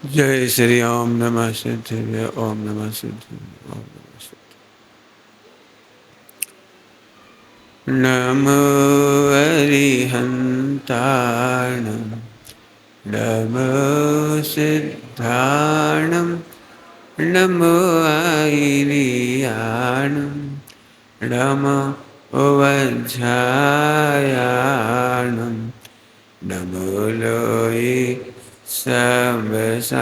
जय श्री ओम नमः सिद्धाय ओम नमः सिद्धाय ओम नमः सिद्धाय। नमो अरिहन्ताणं नमो सिद्धाणं नमो आयिरियाणं नमो वज्झायाणं नमो लोये सबसाहुन।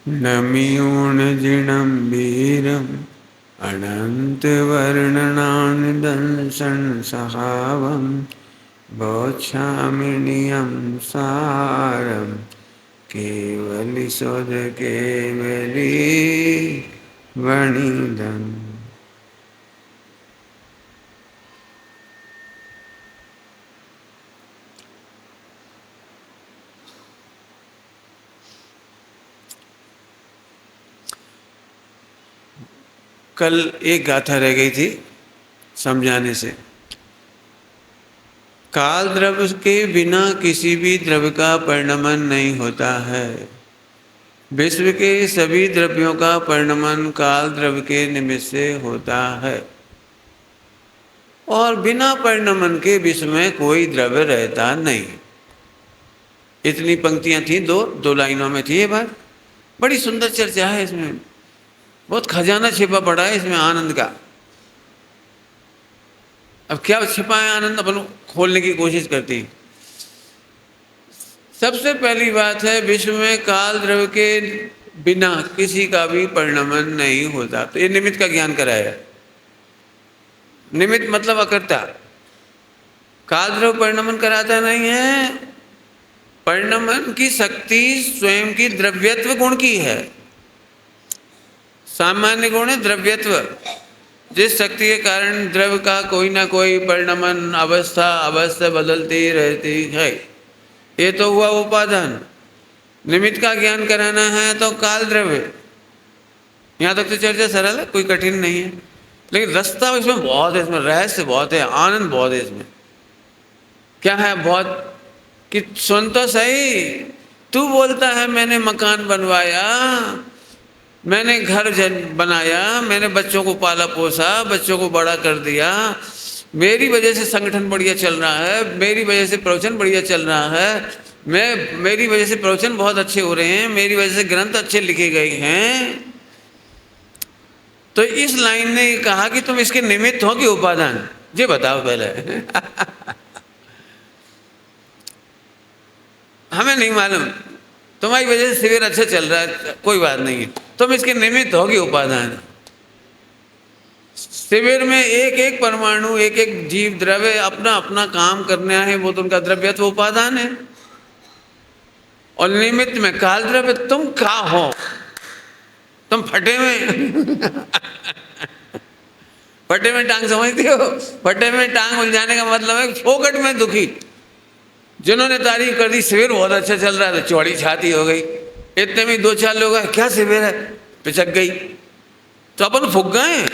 नमियूणजिणं वीरम् अनन्तवर्णनानिदंसन् बोच्छामिनियं सारं केवलिशोधकेवली वणिदम्। कल एक गाथा रह गई थी समझाने से। काल द्रव्य के बिना किसी भी द्रव्य का परिणमन नहीं होता है। विश्व के सभी द्रव्यों का परिणमन काल द्रव्य के निमित्त से होता है और बिना परिणमन के विश्व में कोई द्रव्य रहता नहीं। इतनी पंक्तियां थी, दो लाइनों में थी ये बात। बड़ी सुंदर चर्चा है इसमें, बहुत खजाना छिपा पड़ा है इसमें आनंद का। अब क्या छिपा है आनंद, अपन खोलने की कोशिश करती हैं। सबसे पहली बात है, विश्व में काल द्रव्य के बिना किसी का भी परिणमन नहीं होता। तो ये निमित्त का ज्ञान कराया। निमित्त मतलब अकर्ता। काल द्रव्य परिणमन कराता नहीं है। परिणमन की शक्ति स्वयं की द्रव्यत्व गुण की है। सामान्य गुण है द्रव्यत्व, जिस शक्ति के कारण द्रव्य का कोई ना कोई परिणमन अवस्था अवश्य बदलती रहती है। ये तो हुआ उपादान। निमित्त का ज्ञान कराना है तो काल द्रव्य। यहाँ तक तो चर्चा सरल है, कोई कठिन नहीं है, लेकिन रास्ता इसमें बहुत है, इसमें रहस्य बहुत है, आनंद बहुत है इसमें। क्या है बहुत कि सुन तो सही, तू बोलता है मैंने मकान बनवाया, मैंने घर बनाया, मैंने बच्चों को पाला पोसा, बच्चों को बड़ा कर दिया, मेरी वजह से संगठन बढ़िया चल रहा है, मेरी वजह से प्रवचन बढ़िया चल रहा है, मेरी वजह से प्रवचन बहुत अच्छे हो रहे हैं, मेरी वजह से ग्रंथ अच्छे लिखे गए हैं। तो इस लाइन ने कहा कि तुम इसके निमित्त हो कि उपादान, ये बताओ पहले। हमें नहीं मालूम, तुम्हारी वजह से शिविर अच्छा चल रहा है, कोई बात नहीं है, तुम इसके निमित्त हो कि उपादान। शिविर में एक एक परमाणु, एक एक जीव द्रव्य अपना अपना काम करना है, वो तो उनका द्रव्यत्व उपादान है। और निमित्त में काल द्रव्य। तुम क्या हो, तुम फटे में फटे में टांग समझते हो? फटे में टांग उलझाने का मतलब है फोकट में दुखी। जिन्होंने तारीफ कर दी शिविर बहुत अच्छा चल रहा है, तो चौड़ी छाती हो गई। इतने में दो चार लोग हैं, क्या शिविर है, पिचक गई। तो अपन फूक गए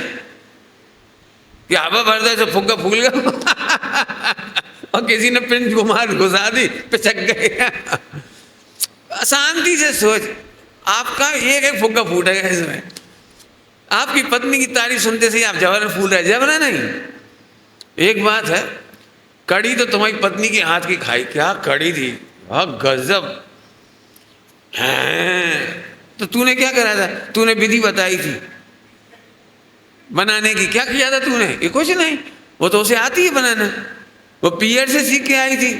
कि आबा भर दे तो फुग्गा फूल गया और किसी ने पिन घुसा दी, पिचक गए। शांति से सोच, आपका एक एक फुग्गा फूटेगा इसमें। आपकी पत्नी की तारीफ सुनते से आप जबरन फूल रहे, जबरन नहीं। एक बात है, कड़ी तो तुम्हारी पत्नी के हाथ की खाई, क्या कड़ी थी, हाँ गजब। हैं, तो तूने क्या करा था? तूने विधि बताई थी बनाने की, क्या किया था तूने? ये कुछ नहीं, वो तो उसे आती है बनाना, वो पियर से सीख के आई थी,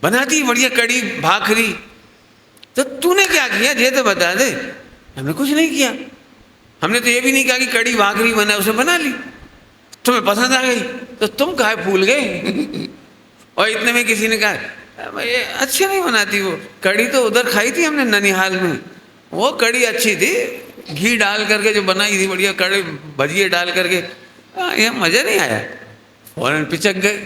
बनाती बढ़िया कड़ी भाखरी। तो तूने क्या किया ये तो बता दे। हमने कुछ नहीं किया, हमने तो ये भी नहीं कहा कि कड़ी भाखरी बना, उसे बना ली, तुम्हें पसंद आ गई तो तुम काहे भूल गए? और इतने में किसी ने कहा ये अच्छी नहीं बनाती वो कड़ी, तो उधर खाई थी हमने ननिहाल में, वो कड़ी अच्छी थी, घी डाल करके जो बनाई थी बढ़िया कड़ी भजिए डाल करके, ये मज़ा नहीं आया। फौरन पिचक गए।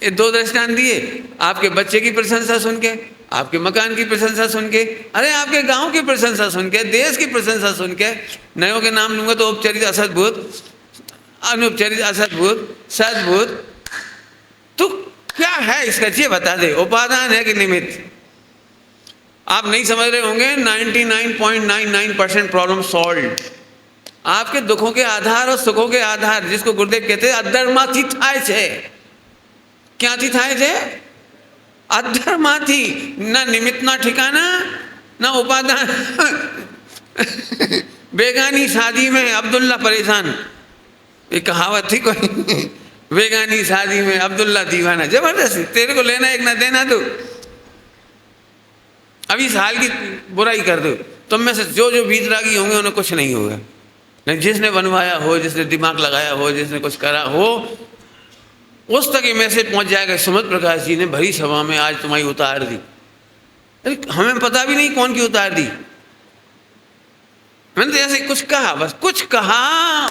ये दो दृष्टांत दिए, आपके बच्चे की प्रशंसा सुन के, आपके मकान की प्रशंसा सुन के, अरे आपके गांव की प्रशंसा सुन के, देश की प्रशंसा सुन के। नयों के नाम लूंगा तो उपचरित, असद्भुत, अनुपचरित, असद्भुत, सद्भुत, तो क्या है इसका ये बता दे, उपादान है कि निमित्त? आप नहीं समझ रहे होंगे, 99.99% प्रॉब्लम सॉल्व। आपके दुखों के आधार और सुखों के आधार, जिसको गुरुदेव कहते हैं अधर्माथी थाय छे। क्या थी थाय छे? अधर्माथी, ना निमित्त ना ठिकाना ना उपादान। बेगानी शादी में अब्दुल्ला परेशान, एक कहावत थी कोई, बेगानी शादी में अब्दुल्ला दीवाना। जबरदस्ती, तेरे को लेना एक ना देना, तू अभी साल की बुराई कर दो, तुम में से जो जो बीतरागी होंगे उन्हें कुछ नहीं होगा। नहीं, जिसने बनवाया हो, जिसने दिमाग लगाया हो, जिसने कुछ करा हो, उस तक ये मैसेज पहुंच जाएगा, सुमित प्रकाश जी ने भरी सभा में आज तुम्हारी उतार दी। अरे हमें पता भी नहीं कौन की उतार दी, मैंने तो ऐसे कुछ कहा, बस कुछ कहा।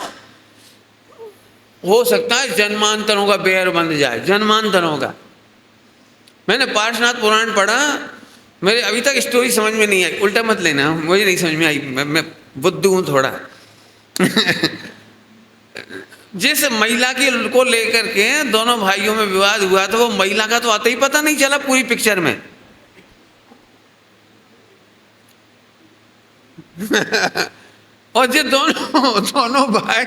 हो सकता है जन्मांतरों का बेर बंध जाए, जन्मांतरों का। मैंने पार्श्वनाथ पुराण पढ़ा, मेरे अभी तक स्टोरी समझ में नहीं आई, उल्टा मत लेना, मुझे नहीं समझ में आई, मैं बुद्धू हूँ थोड़ा। जिस महिला की को लेकर के दोनों भाइयों में विवाद हुआ था, वो महिला का तो आता ही पता नहीं चला पूरी पिक्चर में। और जो दोनों भाई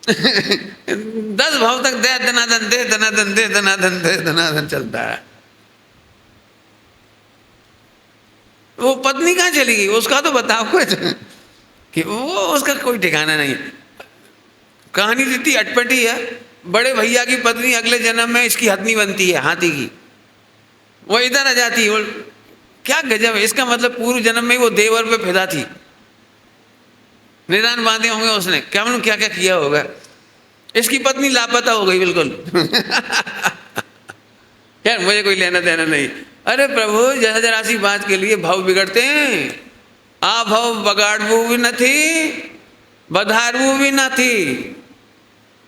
10 भाव तक दे दनादन दे दनादन दे दनादन दे दनादन चलता है। वो पत्नी कहाँ चली गई, उसका तो बताओ कुछ, कि वो उसका कोई ठिकाना नहीं। कहानी जितनी अटपटी है, बड़े भैया की पत्नी अगले जन्म में इसकी हथनी बनती है, हाथी की, वो इधर आ जाती है। क्या गजब है, इसका मतलब पूर्व जन्म में वो देवर पे फिदा थी, निदान बांधे होंगे उसने, क्या मालूम क्या क्या किया होगा। इसकी पत्नी लापता हो गई बिल्कुल। यार मुझे कोई लेना देना नहीं। अरे प्रभु, जरा जरा सी बात के लिए भाव बिगड़ते हैं। आ भाव बगाड़बू भी न थी, बधारबू भी न थी,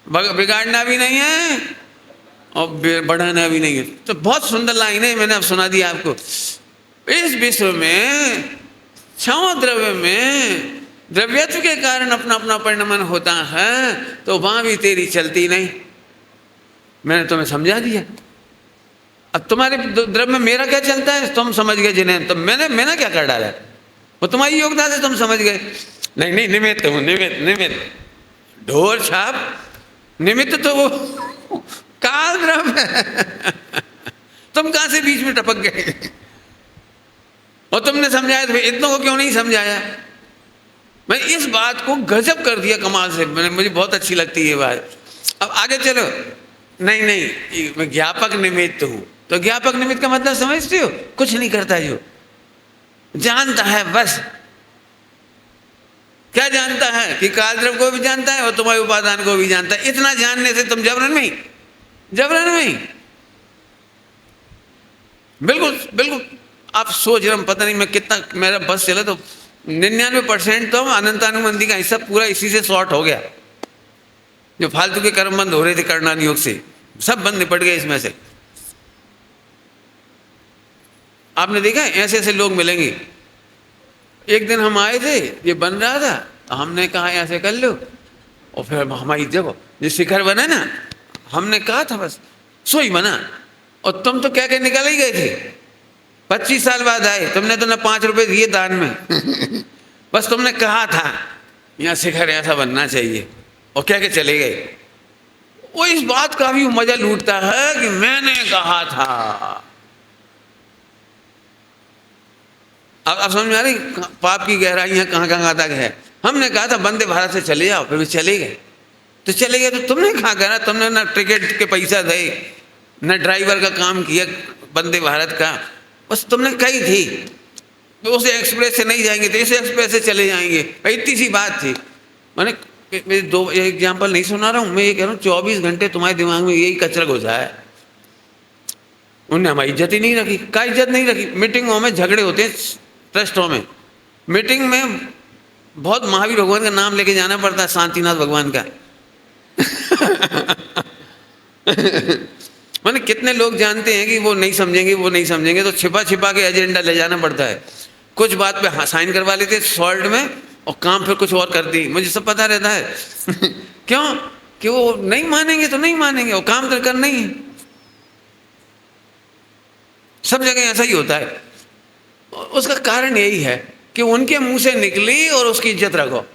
बिगाड़ना भी नहीं है और बढ़ाना भी नहीं है। तो बहुत सुंदर लाइन है, मैंने अब सुना दिया आपको। इस विश्व में छह द्रव्य में द्रव्यत्व के कारण अपना अपना परिणमन होता है, तो वहां भी तेरी चलती नहीं। मैंने तुम्हें समझा दिया। अब तुम्हारे द्रव्य में मेरा क्या चलता है तुम समझ गए जिन्हें, तो मैंने क्या कर डाला, वो तुम्हारी योगदान से तुम समझ गए। नहीं नहीं, निमित्त हूं, निमित्त निमित्त, ढोर छाप निमित्त तो वो काल द्रव्य है। तुम कहां से बीच में टपक गए, और तुमने समझाया तो इतनों को क्यों नहीं समझाया। मैं इस बात को गजब कर दिया कमाल से, मुझे बहुत अच्छी लगती है ये बात। अब आगे चलो। नहीं नहीं, मैं ज्ञापक निमित्त हूं, तो ज्ञापक निमित्त का मतलब समझते हो, कुछ नहीं करता, जो जानता है बस। क्या जानता है कि कालद्रव्य को भी जानता है और तुम्हारे उपादान को भी जानता है। इतना जानने से तुम जबरन में ही बिल्कुल बिल्कुल। आप सोच रहे, पता नहीं मैं कितना, मेरा बस चला तो 99% तो अनंतानुबंधी का हिस्सा पूरा इसी से शॉर्ट हो गया। जो फालतू के कर्म बंद हो रहे थे करणान योग से, सब बंद निपट गए इसमें से। आपने देखा ऐसे ऐसे लोग मिलेंगे। एक दिन हम आए थे, ये बन रहा था, तो हमने कहा ऐसे कर लो, और फिर हमारी देखो जो शिखर बना ना, हमने कहा था बस सोई बना, और तुम तो क्या क्या निकल ही गए थे। 25 साल बाद आए, तुमने तो ना 5 रुपए दिए दान में। बस तुमने कहा था यहाँ शिखर ऐसा बनना चाहिए, और क्या क्या चले गए। वो इस बात का भी मजा लूटता है कि मैंने कहा था। अब समझ में आ रही पाप की गहराइयाँ कहाँ कहाँ तक है। हमने कहा था वंदे भारत से चले जाओ, फिर भी चले गए। तो चले गए तो तुमने कहा करा, तुमने ना टिकट के पैसा दे, न ड्राइवर का काम किया वंदे भारत का, बस तुमने कही थी तो उस एक्सप्रेस से नहीं जाएंगे तो इस एक्सप्रेस से चले जाएंगे, इतनी सी बात थी। मैंने दो एग्जाम्पल नहीं सुना रहा हूँ, मैं ये कह रहा हूँ 24 घंटे तुम्हारे दिमाग में यही कचरा घुसा है। उन्होंने हमारी इज्जत ही नहीं रखी। क्या इज्जत नहीं रखी? मीटिंगों में झगड़े होते हैं, ट्रस्टों में, मीटिंग में बहुत महावीर भगवान का नाम लेके जाना पड़ता है, शांतिनाथ भगवान का। मैंने कितने लोग जानते हैं कि वो नहीं समझेंगे, वो नहीं समझेंगे, तो छिपा छिपा के एजेंडा ले जाना पड़ता है। कुछ बात पे साइन करवा लेते सॉल्ट में और काम फिर कुछ और कर दी, मुझे सब पता रहता है। क्यों? कि वो नहीं मानेंगे तो नहीं मानेंगे, वो काम कर नहीं है। सब जगह ऐसा ही होता है। उसका कारण यही है कि उनके मुंह से निकली और उसकी इज्जत रखो।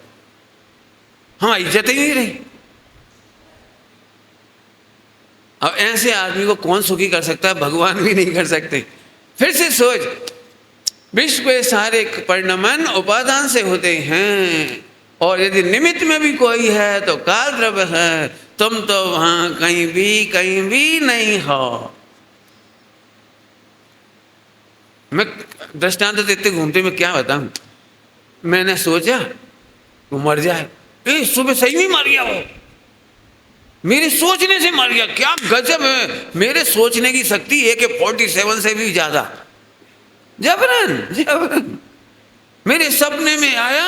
हमारी इज्जत ही नहीं रही। अब ऐसे आदमी को कौन सुखी कर सकता है? भगवान भी नहीं कर सकते। फिर से सोच, विश्व के सारे परिणमन उपादान से होते हैं, और यदि निमित्त में भी कोई है तो काल द्रव्य है। तुम तो वहां कहीं भी नहीं हो। मैं दृष्टांत तो इतने घूमते मैं क्या बताऊं। मैंने सोचा वो मर जाए, सुबह सही में मर गया। वो मेरे सोचने से मर गया। क्या गजब है! मेरे सोचने की शक्ति AK-47 से भी ज्यादा। जबरन मेरे सपने में आया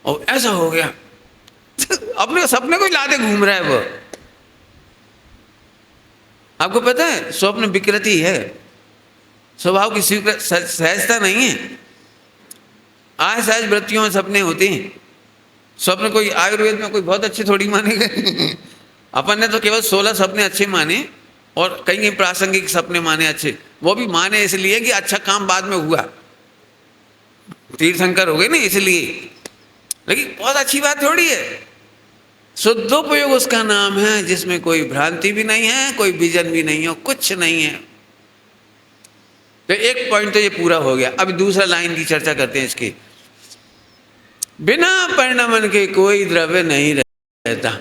और ऐसा हो गया। अपने सपने को ही लादे घूम रहा है वो। आपको पता है स्वप्न विकृति है, स्वभाव की सहजता नहीं है। असहज वृत्तियों में सपने होते हैं। स्वप्न कोई आयुर्वेद में कोई बहुत अच्छे थोड़ी मानेगा। अपन ने तो केवल 16 सपने अच्छे माने और कई प्रासंगिक सपने माने अच्छे। वो भी माने इसलिए कि अच्छा काम बाद में हुआ, तीर्थंकर हो गए ना इसलिए। लेकिन बहुत अच्छी बात थोड़ी है। शुद्धोपयोग उसका नाम है जिसमें कोई भ्रांति भी नहीं है, कोई विजन भी नहीं है, कुछ नहीं है। तो एक पॉइंट तो ये पूरा हो गया। अब दूसरा लाइन की चर्चा करते हैं इसकी। बिना परिणमन के कोई द्रव्य नहीं रहता।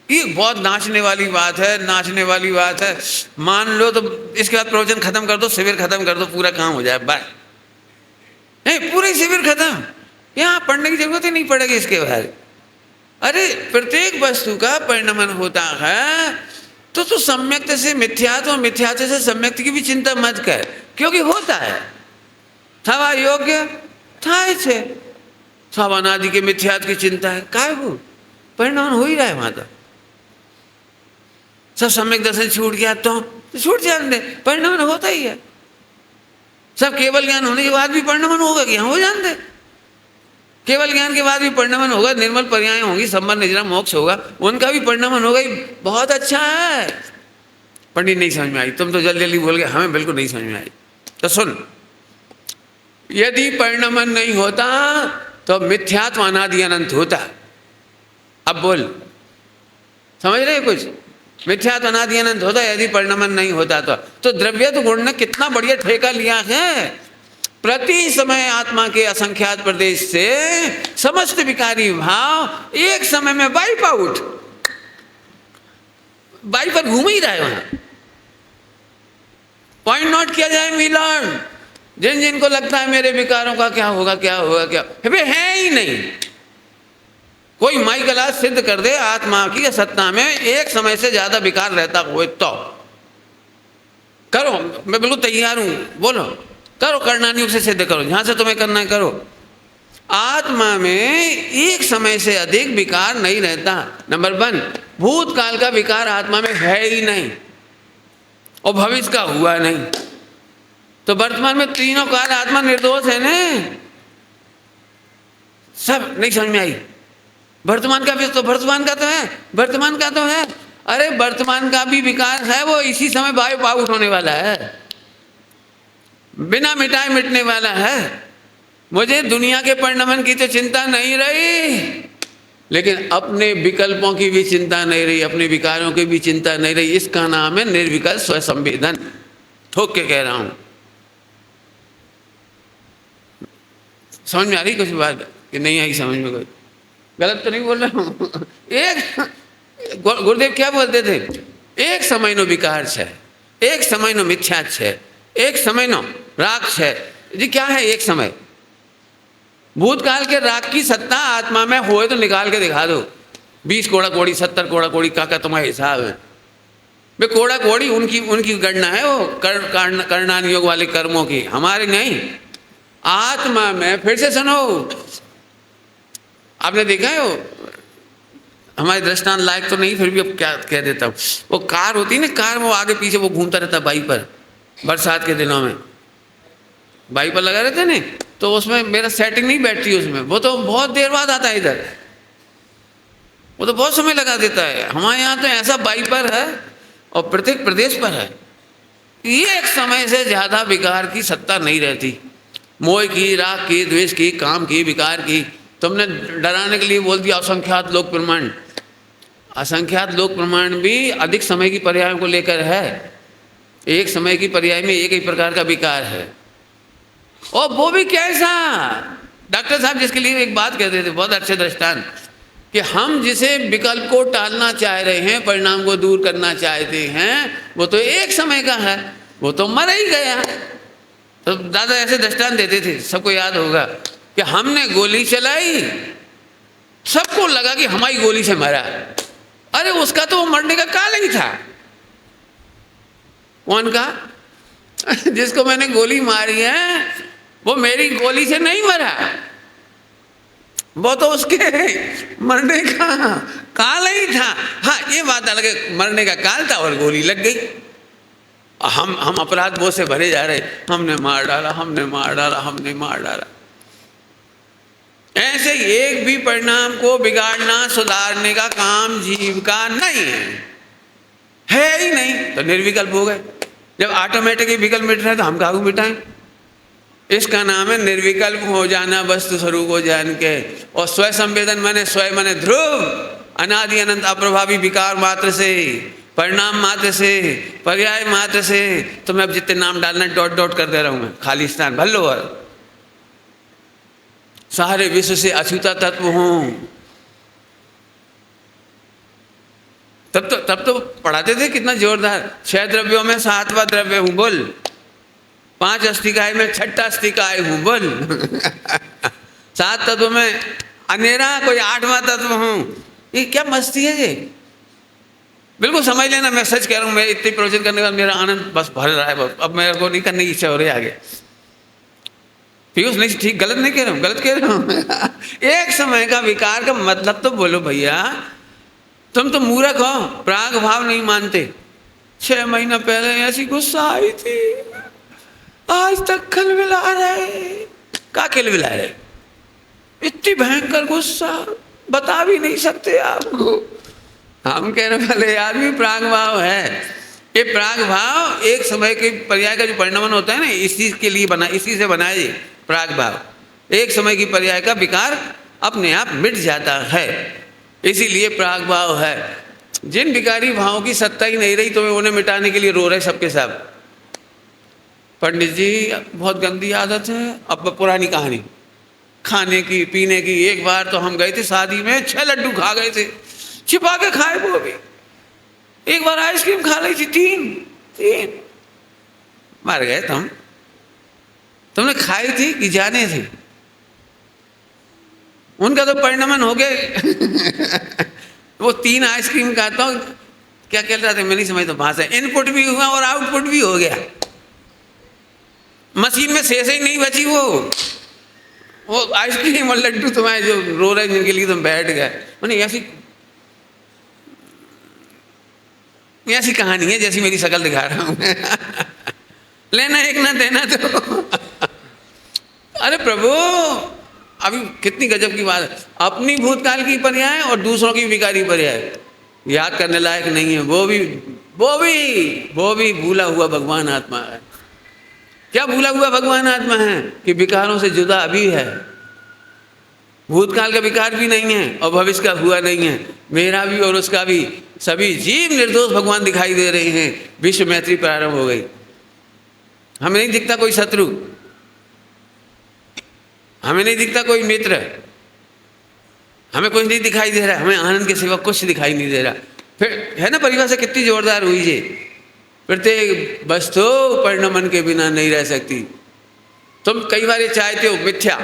ये बहुत नाचने वाली बात है, नाचने वाली बात है। मान लो तो इसके बाद प्रवचन खत्म कर दो, शिविर खत्म कर दो, पूरा काम हो जाए, बाय। नहीं, पूरे शिविर खत्म, यहाँ पढ़ने की जरूरत ही नहीं पड़ेगी इसके बाद। अरे प्रत्येक वस्तु का परिणमन होता है तो सम्यक्त से मिथ्यात्व, मिथ्यात्व से सम्यक्त की भी चिंता मत कर, क्योंकि होता है। था योग्य था इसे, सब अनादि के मिथ्यात्व की चिंता है। काय वो परिणमन हो ही रहा है वहां तो। सब सम्यक दर्शन छूट गया तो छूट जाने दे, परिणमन होता ही है। सब केवल ज्ञान होने के बाद भी परिणमन होगा कि हो जाने दे। केवल ज्ञान के बाद भी परिणमन होगा, निर्मल पर्याय होंगी, संबंध निजरा मोक्ष होगा, उनका भी परिणमन होगा ही। बहुत अच्छा है। पंडित नहीं समझ में आई, तुम तो जल्दी जल्दी बोल गए, हमें बिल्कुल नहीं समझ में आई। तो सुन, यदि परिणमन नहीं होता तो मिथ्यात्व अनादि अनंत होता। अब बोल, समझ रहे कुछ? मिथ्यात्व अनादि अनंत होता यदि परिणमन नहीं होता तो द्रव्य तो गुण ने कितना बढ़िया ठेका लिया है। प्रति समय आत्मा के असंख्यात प्रदेश से समस्त विकारी भाव एक समय में वाइप आउट, वाइप पर घूम ही रहा है वहां। पॉइंट नोट किया जाए मिलन, जिन जिनको लगता है मेरे विकारों का क्या होगा क्या होगा क्या, वे है ही नहीं। कोई माई गला सिद्ध कर दे आत्मा की सत्ता में एक समय से ज्यादा विकार रहता हो तो करो, मैं बिल्कुल तैयार हूं। बोलो, करो, करना नहीं उसे सिद्ध करो, जहां से तुम्हें करना है करो। आत्मा में एक समय से अधिक विकार नहीं रहता। नंबर 1, भूतकाल का विकार आत्मा में है ही नहीं और भविष्य का हुआ नहीं। तो वर्तमान में तीनों काल आत्मा निर्दोष है ना। सब नहीं समझ में आई? वर्तमान का भी तो वर्तमान का तो है, वर्तमान का तो है। अरे वर्तमान का भी विकार है, वो इसी समय वाइप आउट होने वाला है, बिना मिटाए मिटने वाला है। मुझे दुनिया के परिणमन की तो चिंता नहीं रही, लेकिन अपने विकल्पों की भी चिंता नहीं रही, अपने विकारों की भी चिंता नहीं रही। इसका नाम है निर्विकल्प स्वसंवेदन। ठोक के कह रहा हूं। समझ में आ रही कुछ बात कि नहीं आई समझ में? कोई गलत तो नहीं बोल रहा हूँ? एक गुरुदेव क्या बोलते थे? एक समयનો विकार છે, एक समयનો मिथ्या છે, एक समयનો राग છે। जी क्या है एक समय? भूतकाल के राग की सत्ता आत्मा में होए तो निकाल के दिखा दो। 20 कोड़ा कोड़ी 70 कोड़ा कोड़ी का तुम्हारा हिसाब है? वे कोड़ा कोड़ी उनकी गणना है, वो करणान योग वाले कर्मों की, हमारी नहीं। आत्मा में फिर से सुनो, आपने देखा है वो, हमारे दृष्टांत लायक तो नहीं फिर भी अब क्या कह देता हूँ, वो कार होती है ना, कार में वो आगे पीछे वो घूमता रहता वाइपर, बरसात के दिनों में वाइपर लगा रहते ना, तो उसमें मेरा सेटिंग नहीं बैठती उसमें, वो तो बहुत देर बाद आता है इधर, वो तो बहुत समय लगा देता है। हमारे यहाँ तो ऐसा वाइपर है और प्रत्येक प्रदेश पर है, ये एक समय से ज़्यादा विकार की सत्ता नहीं रहती, मोह की, राग की, द्वेष की, काम की, विकार की। तुमने डराने के लिए बोल दिया असंख्यात लोक प्रमाण, असंख्यात लोक प्रमाण भी अधिक समय की पर्यायों को लेकर है, एक समय की पर्याय में एक ही प्रकार का विकार है। और वो भी कैसा? डॉक्टर साहब जिसके लिए एक बात कहते थे, बहुत अच्छे दृष्टांत, कि हम जिसे विकल्प को टालना चाह रहे हैं, परिणाम को दूर करना चाहते हैं, वो तो एक समय का है, वो तो मर ही गया। तो दादा ऐसे दृष्टांत देते थे, सबको याद होगा, कि हमने गोली चलाई, सबको लगा कि हमारी गोली से मरा, अरे उसका तो वो मरने का काल ही था। कौन का? जिसको मैंने गोली मारी है वो मेरी गोली से नहीं मरा, वो तो उसके मरने का काल ही था। हाँ ये बात अलग है, मरने का काल था और गोली लग गई। हम अपराध बोझ से भरे जा रहे, हमने मार डाला, हमने मार डाला, हमने मार डाला। ऐसे एक भी परिणाम को बिगाड़ना, सुधारने का काम जीव का नहीं है ही नहीं, तो निर्विकल्प हो गए। जब ऑटोमेटिक विकल्प मिट रहा है तो हम काहू मिटाएं? इसका नाम है निर्विकल्प हो जाना वस्तु स्वरूप को जान के। और स्वय संवेदन माने स्वयं माने ध्रुव, अनादि अनंत अप्रभावी विकार मात्र से, परिणाम मात्र से, पर्याय मात्र से। तो मैं अब जितने नाम डालना डॉट डॉट कर दे रहा हूं, मैं खालिस्तान भर लो, और सारे विश्व से अछूता तत्व हूं। तब तो पढ़ाते थे कितना जोरदार, 6 द्रव्यों में 7वां द्रव्य हूं बोल, 5 अस्थिकाय में 6ठा अस्थिकाय हूं बोल, 7 तत्व में अनेरा कोई 8वां तत्व हूं। ये क्या मस्ती है ये? बिल्कुल समझ लेना, मैं सच कह रहा हूँ, मैं इतनी प्रवचन करने का मेरा आनंद बस भर रहा है, अब मेरे को नहीं करने की इच्छा हो रही है आगे। पीयूष नहीं, ठीक गलत नहीं कह रहा हूँ, गलत कह रहा हूँ। एक समय का विकार का मतलब तो बोलो भैया, तुम तो मूर्ख हो, प्राग भाव नहीं मानते। 6 महीना पहले ऐसी गुस्सा आई थी, आज तक खलबिला रहे। क्या खलबिला रहे? इतनी भयंकर गुस्सा बता भी नहीं सकते आपको। हम कह रहे भले आदमी प्राग भाव है। ये प्राग भाव एक समय के पर्याय का जो परिणाम होता है ना, इसी के लिए बना, इसी से बनाए प्राग भाव। एक समय की पर्याय का विकार अपने आप मिट जाता है, इसीलिए प्राग भाव है। जिन विकारी भावों की सत्ता ही नहीं रही, तो उन्हें मिटाने के लिए रो रहे सबके सब। पंडित जी बहुत गंदी आदत है, अब पुरानी कहानी, खाने की पीने की। एक बार तो हम गए थे शादी में, 6 लड्डू खा गए थे, छिपा के खाए वो भी। एक बार आइसक्रीम खा ली थी, 3 मर गए तुमने खाई थी कि जाने थे? उनका तो परिणमन हो गया। वो 3 आइसक्रीम खाता हूँ, क्या कह रहा था मैं नहीं समझता भाषा। इनपुट भी हुआ और आउटपुट भी हो गया, मशीन में शेष ही नहीं बची। वो आइसक्रीम और लड्डू तुम्हारे जो रो रहे जिनके लिए तुम बैठ गए। मैंने ऐसी कहानी है जैसी मेरी शक्ल दिखा रहा हूँ। लेना एक ना देना तो। अरे प्रभु, अभी कितनी गजब की बात है। अपनी भूतकाल की पर्याय और दूसरों की विकारी पर्याय याद करने लायक नहीं है। वो भी भूला हुआ भगवान आत्मा है। क्या भूला हुआ भगवान आत्मा है? कि विकारों से जुदा अभी है। भूतकाल का विकार भी नहीं है और भविष्य का हुआ नहीं है। मेरा भी और उसका भी, सभी जीव निर्दोष भगवान दिखाई दे रहे हैं। विश्व मैत्री प्रारंभ हो गई। हमें नहीं दिखता कोई शत्रु, हमें नहीं दिखता कोई मित्र, हमें कुछ नहीं दिखाई दे रहा, हमें आनंद के सिवा कुछ दिखाई नहीं दे रहा। फिर है ना परिभाषा कितनी जोरदार हुई जी, प्रत्येक वस्तु परिणमन के बिना नहीं रह सकती। तुम कई बार ये चाहते हो मिथ्या,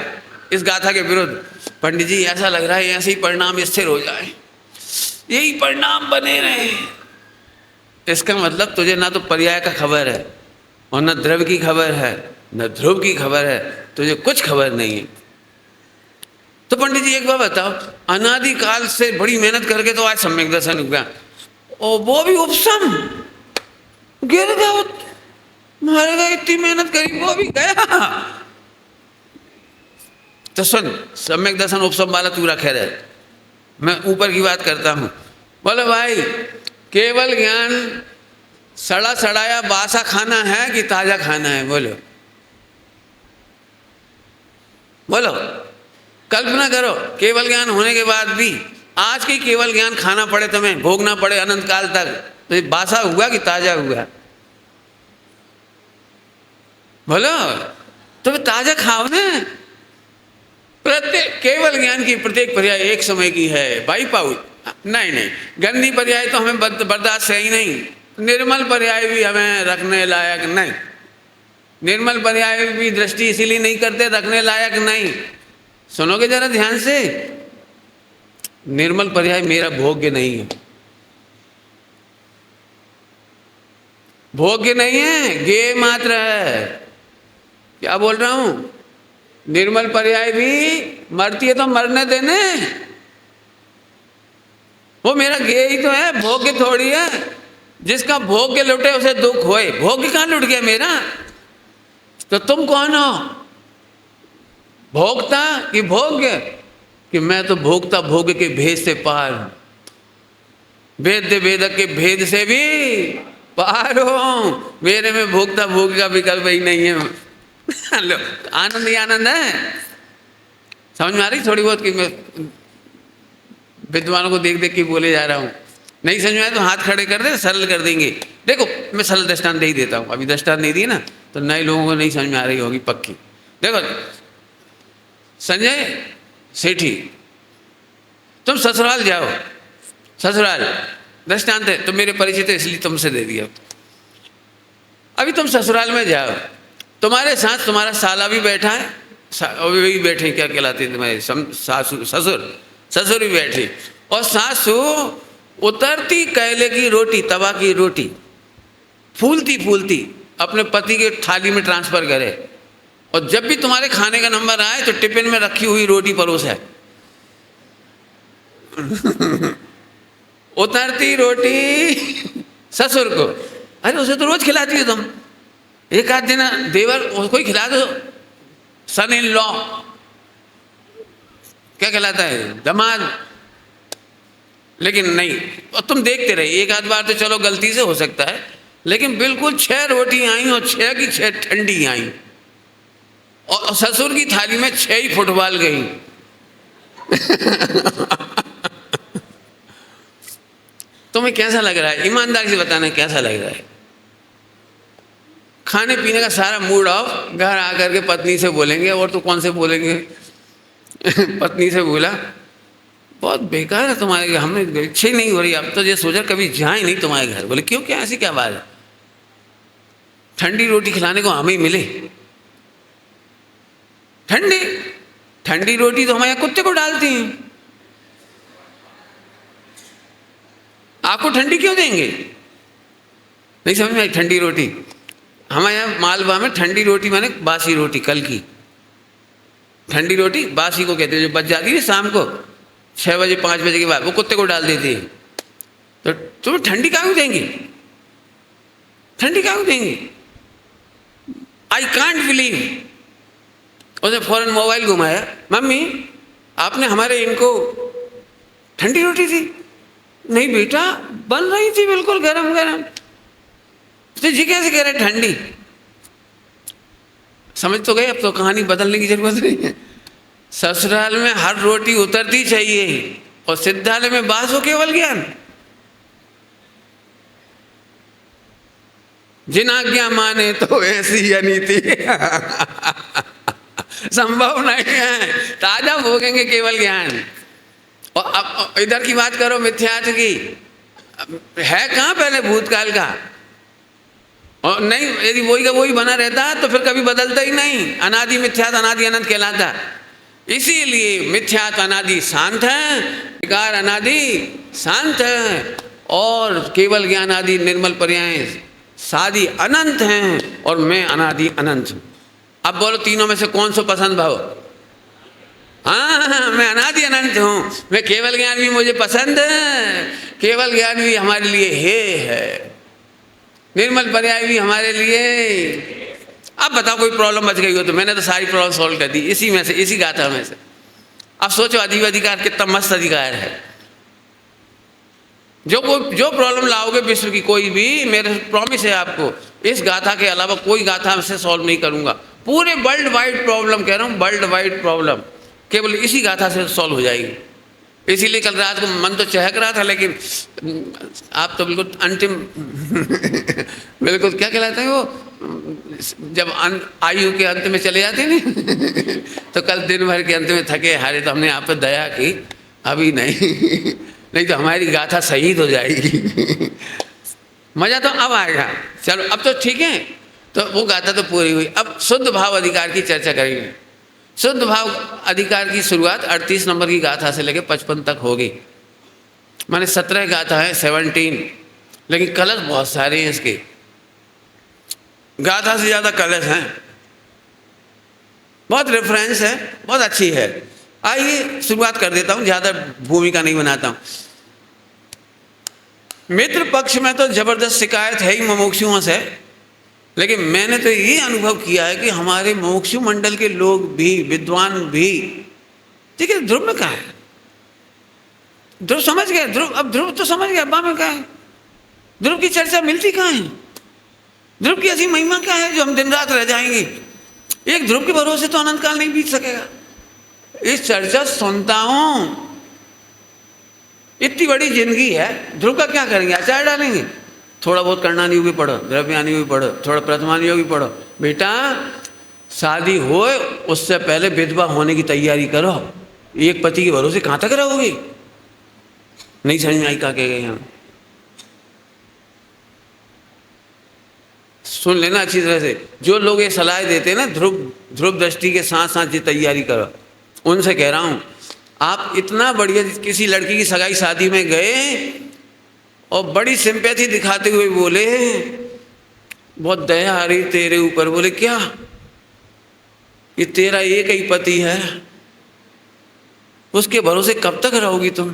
इस गाथा के विरुद्ध, पंडित जी ऐसा लग रहा है ऐसे ही परिणाम स्थिर हो जाए, यही परिणाम बने रहे। इसका मतलब तुझे ना तो पर्याय का खबर है और न द्रव्य की खबर है, न ध्रुव की खबर है, तुझे कुछ खबर नहीं है। तो पंडित जी एक बार बताओ, अनादि काल से बड़ी मेहनत करके तो आज सम्यक दर्शन हुआ, और वो भी उपशम गिर गया, मारे गए, इतनी मेहनत करी वो भी गया। तो सुन, सम्यक दर्शन उपशम वाला तू रखे रहे, मैं ऊपर की बात करता हूं। बोलो भाई, केवल ज्ञान सड़ा सड़ाया बासा खाना है कि ताजा खाना है? बोलो बोलो, कल्पना करो, केवल ज्ञान होने के बाद भी आज के केवल ज्ञान खाना पड़े, तुम्हें भोगना पड़े अनंत काल तक, तो ये बासा हुआ कि ताजा हुआ? बोलो, तो ताजा खाओ ना। प्रत्येक केवल ज्ञान की प्रत्येक पर्याय एक समय की है भाई पाऊ। नहीं, गंदी पर्याय तो हमें बर्दाश्त है ही नहीं, निर्मल पर्याय भी हमें रखने लायक नहीं। निर्मल पर्याय भी दृष्टि इसीलिए नहीं करते, रखने लायक नहीं। सुनोगे जरा ध्यान से, निर्मल पर्याय मेरा भोग्य नहीं है, भोग्य नहीं है, ज्ञेय मात्र है। क्या बोल रहा हूं? निर्मल पर्याय भी मरती है तो मरने देने, वो मेरा ज्ञेय ही तो है, भोग्य थोड़ी है। जिसका भोग्य लुटे उसे दुख होए, भोग्य कहां लुट गया मेरा? तो तुम कौन हो, भोगता कि भोग्य? कि मैं तो भोगता भोग्य के भेद से पार हूं, वेद्य वेदक के भेद से भी पार हूं, मेरे में भोगता भोग्य का विकल्प ही नहीं है। लो, आनंद ही आनंद है। समझ में आ रही थोड़ी बहुत कि मैं विद्वानों को देख देख के बोले जा रहा हूं? नहीं समझ में आए तो हाथ खड़े कर दे, सरल कर देंगे। देखो मैं सरल दृष्टांत दे ही देता हूं, अभी दृष्टांत नहीं दी ना तो नए लोगों को नहीं समझ में आ रही होगी पक्की। देखो संजय सेठी, तुम ससुराल जाओ, ससुराल दृष्टांत है तो मेरे परिचित है इसलिए तुमसे दे दिया। अभी तुम ससुराल में जाओ, तुम्हारे साथ तुम्हारा साला भी बैठा है, भी बैठे, क्या कहलाते हैं तुम्हारे सासू, ससुर भी बैठे, और सासू उतरती कैले की रोटी, तवा की रोटी फूलती फूलती अपने पति के थाली में ट्रांसफर करे, और जब भी तुम्हारे खाने का नंबर आए तो टिफिन में रखी हुई रोटी परोस है। उतरती रोटी ससुर को, अरे उसे तो रोज खिलाती हो तुम, एक आध दिन देवर उसको ही खिला दो, सन इन लॉ क्या कहलाता है, दमाद। लेकिन नहीं, और तुम देखते रहे, एक आध बार तो चलो गलती से हो सकता है, लेकिन बिल्कुल 6 रोटी आई और 6 की 6 ठंडी आई, और ससुर की थाली में 6 ही फुटबॉल गई। तुम्हें कैसा लग रहा है? ईमानदारी से बताना कैसा लग रहा है? खाने पीने का सारा मूड ऑफ, घर आकर के पत्नी से बोलेंगे, और तो कौन से बोलेंगे? पत्नी से बोला बहुत बेकार है तुम्हारे घर, हमें इच्छा ही नहीं हो रही, अब तो ये सोचा कभी जाए नहीं तुम्हारे घर। बोले क्यों, क्या ऐसी क्या बात है? ठंडी रोटी खिलाने को हमें ही मिले। ठंडी ठंडी रोटी तो हमारे कुत्ते को डालती हैं, आपको ठंडी क्यों देंगे? नहीं समझ में आई? ठंडी रोटी हमारे यहाँ मालवा में ठंडी रोटी माने बासी रोटी, कल की ठंडी रोटी बासी को कहते हैं, जो बच जाती है शाम को 6 बजे 5 बजे के बाद, वो कुत्ते को डाल देती है। तो तुम्हें ठंडी क्यों देंगे? ठंडी क्यों देंगे? I can't believe. उसने फौरन मोबाइल घुमाया, मम्मी आपने हमारे इनको ठंडी रोटी दी? नहीं बेटा, बन रही थी बिल्कुल गरम गरम। तो जी कैसे कह रहे ठंडी? समझ तो गए, अब तो कहानी बदलने की जरूरत नहीं है। ससुराल में हर रोटी उतरती चाहिए, और सिद्धालय में बास हो केवल ज्ञान। जिन आज्ञा माने तो ऐसी अनीति। संभव नहीं है। ताजा भोगेंगे केवल ज्ञान। और अब इधर की बात करो मिथ्यात्व की, है कहाँ पहले भूतकाल का? और नहीं, यदि वही का वही बना रहता तो फिर कभी बदलता ही नहीं। अनादि मिथ्यात्व अनादि अनंत कहलाता। इसीलिए मिथ्यात्व अनादि शांत है, विकार अनादि शांत है, और केवल ज्ञान आदि निर्मल पर्याय सादि अनंत हैं, और मैं अनादि अनंत हूँ। अब बोलो तीनों में से कौन सा पसंद भाव? हाँ, मैं अनादि अनंत हूँ। मैं केवल ज्ञान भी मुझे पसंद है, केवल ज्ञान भी हमारे लिए है, निर्मल पर्याय भी हमारे लिए। अब बताओ कोई प्रॉब्लम बच गई हो तो? मैंने तो सारी प्रॉब्लम सॉल्व कर दी इसी में से, इसी गाथा में से। अब सोचो अदीब अधिकार कितना मस्त अधिकार है। जो प्रॉब्लम लाओगे विश्व की कोई भी, मेरे प्रॉमिस है आपको, इस गाथा के अलावा कोई गाथा से सॉल्व नहीं करूंगा। पूरे वर्ल्ड वाइड प्रॉब्लम कह रहा हूँ, वर्ल्ड वाइड प्रॉब्लम केवल इसी गाथा से सॉल्व हो जाएगी। इसीलिए कल रात को मन तो चहक रहा था, लेकिन आप तो बिल्कुल अंतिम बिल्कुल क्या कहलाते हैं वो, जब आयु के अंत में चले जाते नहीं तो कल दिन भर के अंत में थके हारे तो हमने आप पर दया की, अभी नहीं नहीं तो हमारी गाथा शहीद हो जाएगी। मज़ा तो अब आएगा। चलो अब तो ठीक है, तो वो गाथा तो पूरी हुई। अब शुद्ध भाव अधिकार की चर्चा करेंगे। शुद्ध भाव अधिकार की शुरुआत 38 नंबर की गाथा से लेकर 55 तक होगी। माने 17 गाथा है, 17, लेकिन कलश बहुत सारे हैं इसके। गाथा से ज़्यादा कलश हैं, बहुत रेफरेंस है, बहुत अच्छी है। आइए शुरुआत कर देता हूँ, ज़्यादा भूमिका नहीं बनाता हूँ। मित्र पक्ष में तो जबरदस्त शिकायत है ही मुमुक्षुओं से, लेकिन मैंने तो ये अनुभव किया है कि हमारे मुमुक्षु मंडल के लोग भी, विद्वान भी, ठीक है, ध्रुव में कहाँ है? ध्रुव समझ गया, ध्रुव अब ध्रुव तो समझ गया, अब्बा में कहाँ है? ध्रुव की चर्चा मिलती कहाँ है? ध्रुव की ऐसी महिमा क्या है जो हम दिन रात रह जाएंगे? एक ध्रुव के भरोसे तो अनंत काल नहीं बीत सकेगा। इस चर्चा सुनता हूँ, इतनी बड़ी जिंदगी है, ध्रुव का क्या करेंगे? अचार डालेंगे? थोड़ा बहुत करणानी भी पढ़ो, द्रव्यानी भी पढ़ो, थोड़ा प्रथमानी भी पढ़ो। बेटा शादी हो उससे पहले विधवा होने की तैयारी करो। एक पति के भरोसे कहाँ तक रहोगे? नहीं समझ में आई क्या कह गए हम? सुन लेना अच्छी तरह से। जो लोग ये सलाह देते हैं ना ध्रुव दृष्टि के साथ साथ ये तैयारी करो, उनसे कह रहा हूँ, आप इतना बढ़िया किसी लड़की की सगाई शादी में गए और बड़ी सिंपैथी दिखाते हुए बोले, बहुत दया आ रही तेरे ऊपर। बोले क्या? ये तेरा एक ही पति है, उसके भरोसे कब तक रहोगी तुम?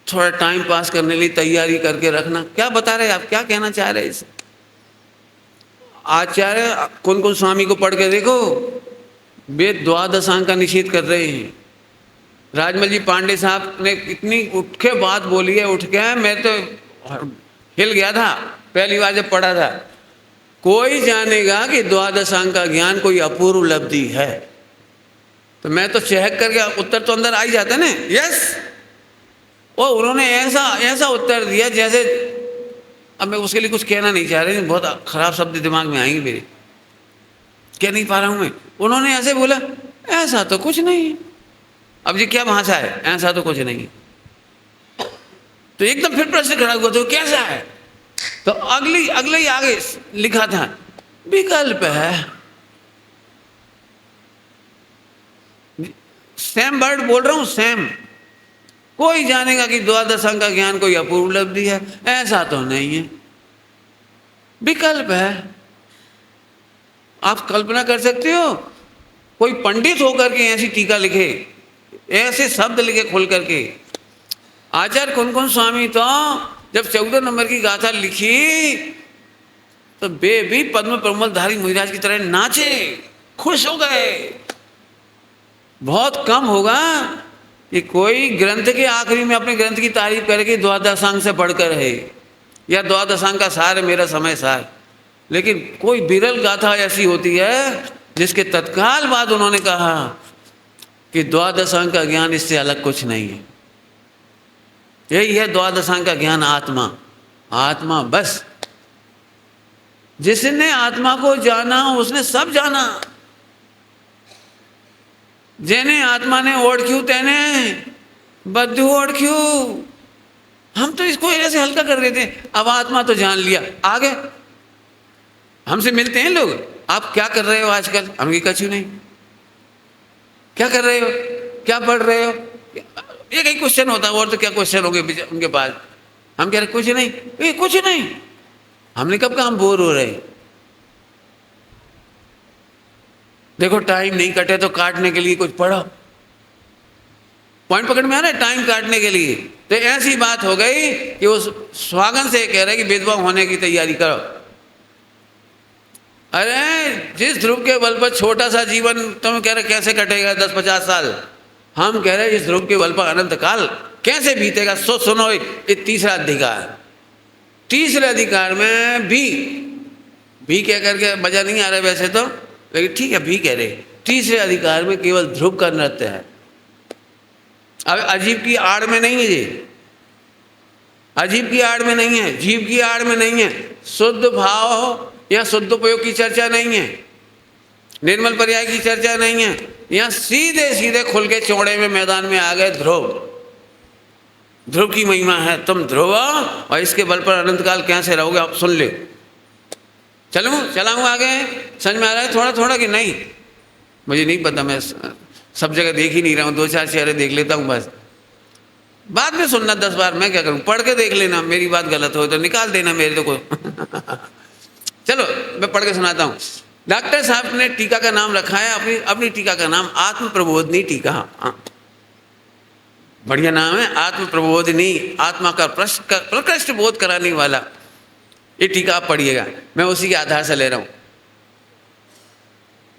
थोड़ा टाइम पास करने लिए तैयारी करके रखना। क्या बता रहे आप? क्या कहना चाह रहे इसे? आचार्य कुन स्वामी को पढ़ के देखो, वे द्वादशांग का निषेध कर रहे हैं। राजमल जी पांडे साहब ने इतनी उठ के बात बोली है, उठ के मैं तो हिल गया था पहली बार जब पढ़ा था। कोई जानेगा कि द्वादशांग का ज्ञान कोई अपूर्व उपलब्धि है, तो मैं तो चहक करके उत्तर तो अंदर आ ही जाता ना, यस। और उन्होंने ऐसा उत्तर दिया जैसे, अब मैं उसके लिए कुछ कहना नहीं चाह रही, बहुत खराब शब्द दिमाग में आएंगे मेरे, कह नहीं पा रहा हूँ मैं। उन्होंने ऐसे बोला, ऐसा तो कुछ नहीं। अब ये क्या भाषा है? ऐसा तो कुछ नहीं। तो एकदम फिर प्रश्न खड़ा हुआ, तो कैसा है? तो अगले ही आगे लिखा था, विकल्प है। सेम वर्ड बोल रहा हूँ, सेम। कोई जानेगा कि द्वादशांग का ज्ञान कोई अपूर्व उपलब्धि है, ऐसा तो नहीं है, विकल्प है। आप कल्पना कर सकते हो कोई पंडित होकर के ऐसी टीका लिखे, ऐसे शब्द लिखे खोल करके। आचार्य कुन स्वामी तो जब 14 नंबर की गाथा लिखी तो वे भी पद्म प्रमलधारी मुनिराज की तरह नाचे, खुश हो गए। बहुत कम होगा कि कोई ग्रंथ के आखिरी में अपने ग्रंथ की तारीफ करके द्वादशांग से पढ़कर है, या द्वादशांग का सार है मेरा समय सार। लेकिन कोई विरल गाथा ऐसी होती है जिसके तत्काल बाद उन्होंने कहा कि द्वादशांग का ज्ञान इससे अलग कुछ नहीं है। यही है द्वादशांग का ज्ञान, आत्मा। आत्मा बस। जिसने आत्मा को जाना उसने सब जाना। जेने आत्मा ने ओढ़ख्यू तेने बद्धू ओढ़ख्यू। हम तो इसको ऐसे हल्का कर रहे थे, अब आत्मा तो जान लिया, आगे हमसे मिलते हैं लोग, आप क्या कर रहे हो आजकल? हम ये कछु नहीं। क्या कर रहे हो, क्या पढ़ रहे हो, एक ही क्वेश्चन होता है, और तो क्या क्वेश्चन होंगे उनके पास। हम कह रहे कुछ नहीं, ये कुछ नहीं। हमने कब कहा हम बोर हो रहे हैं? देखो टाइम नहीं कटे तो काटने के लिए कुछ पढ़ो। पॉइंट पकड़ में आ रहा है? टाइम काटने के लिए तो ऐसी बात हो गई कि वो स्वागन से कह रहे कि विधवा होने की तैयारी करो। अरे जिस ध्रुव के बल पर छोटा सा जीवन तुम कह रहे कैसे कटेगा 10-50 साल, हम कह रहे इस ध्रुव के बल पर अनंत काल कैसे बीतेगा। सुनो ये तीसरा अधिकार, तीसरे अधिकार में भी कह करके मजा नहीं आ रहा वैसे तो, लेकिन ठीक है भी कह रहे। तीसरे अधिकार में केवल ध्रुव का नृत्य है। अब अजीब की आड़ में नहीं है ये, अजीब की आड़ में नहीं है, जीव की आड़ में नहीं है, शुद्ध भाव या शुद्ध उपयोग की चर्चा नहीं है, निर्मल पर्याय की चर्चा नहीं है। यहाँ सीधे सीधे खुल के चौड़े में मैदान में आ गए ध्रुव। ध्रुव की महिमा है, तुम ध्रुव और इसके बल पर अनंत काल कैसे रहोगे आप सुन ले। चलाऊँ आगे, समझ में आ रहा है थोड़ा थोड़ा कि नहीं? मुझे नहीं पता, मैं सब जगह देख ही नहीं रहा हूँ, 2-4 चेहरे देख लेता हूँ बस। बाद में सुनना 10 बार, मैं क्या करूँ, पढ़ के देख लेना, मेरी बात गलत हो तो निकाल देना मेरे को। चलो मैं पढ़ के सुनाता हूँ। डॉक्टर साहब ने टीका का नाम रखा है, अपनी टीका का नाम आत्म प्रबोधनी टीका। बढ़िया नाम है, आत्म प्रबोधनी, आत्मा का प्रकृष्ट बोध कराने वाला। ये टीका आप पढ़िएगा, मैं उसी के आधार से ले रहा हूँ।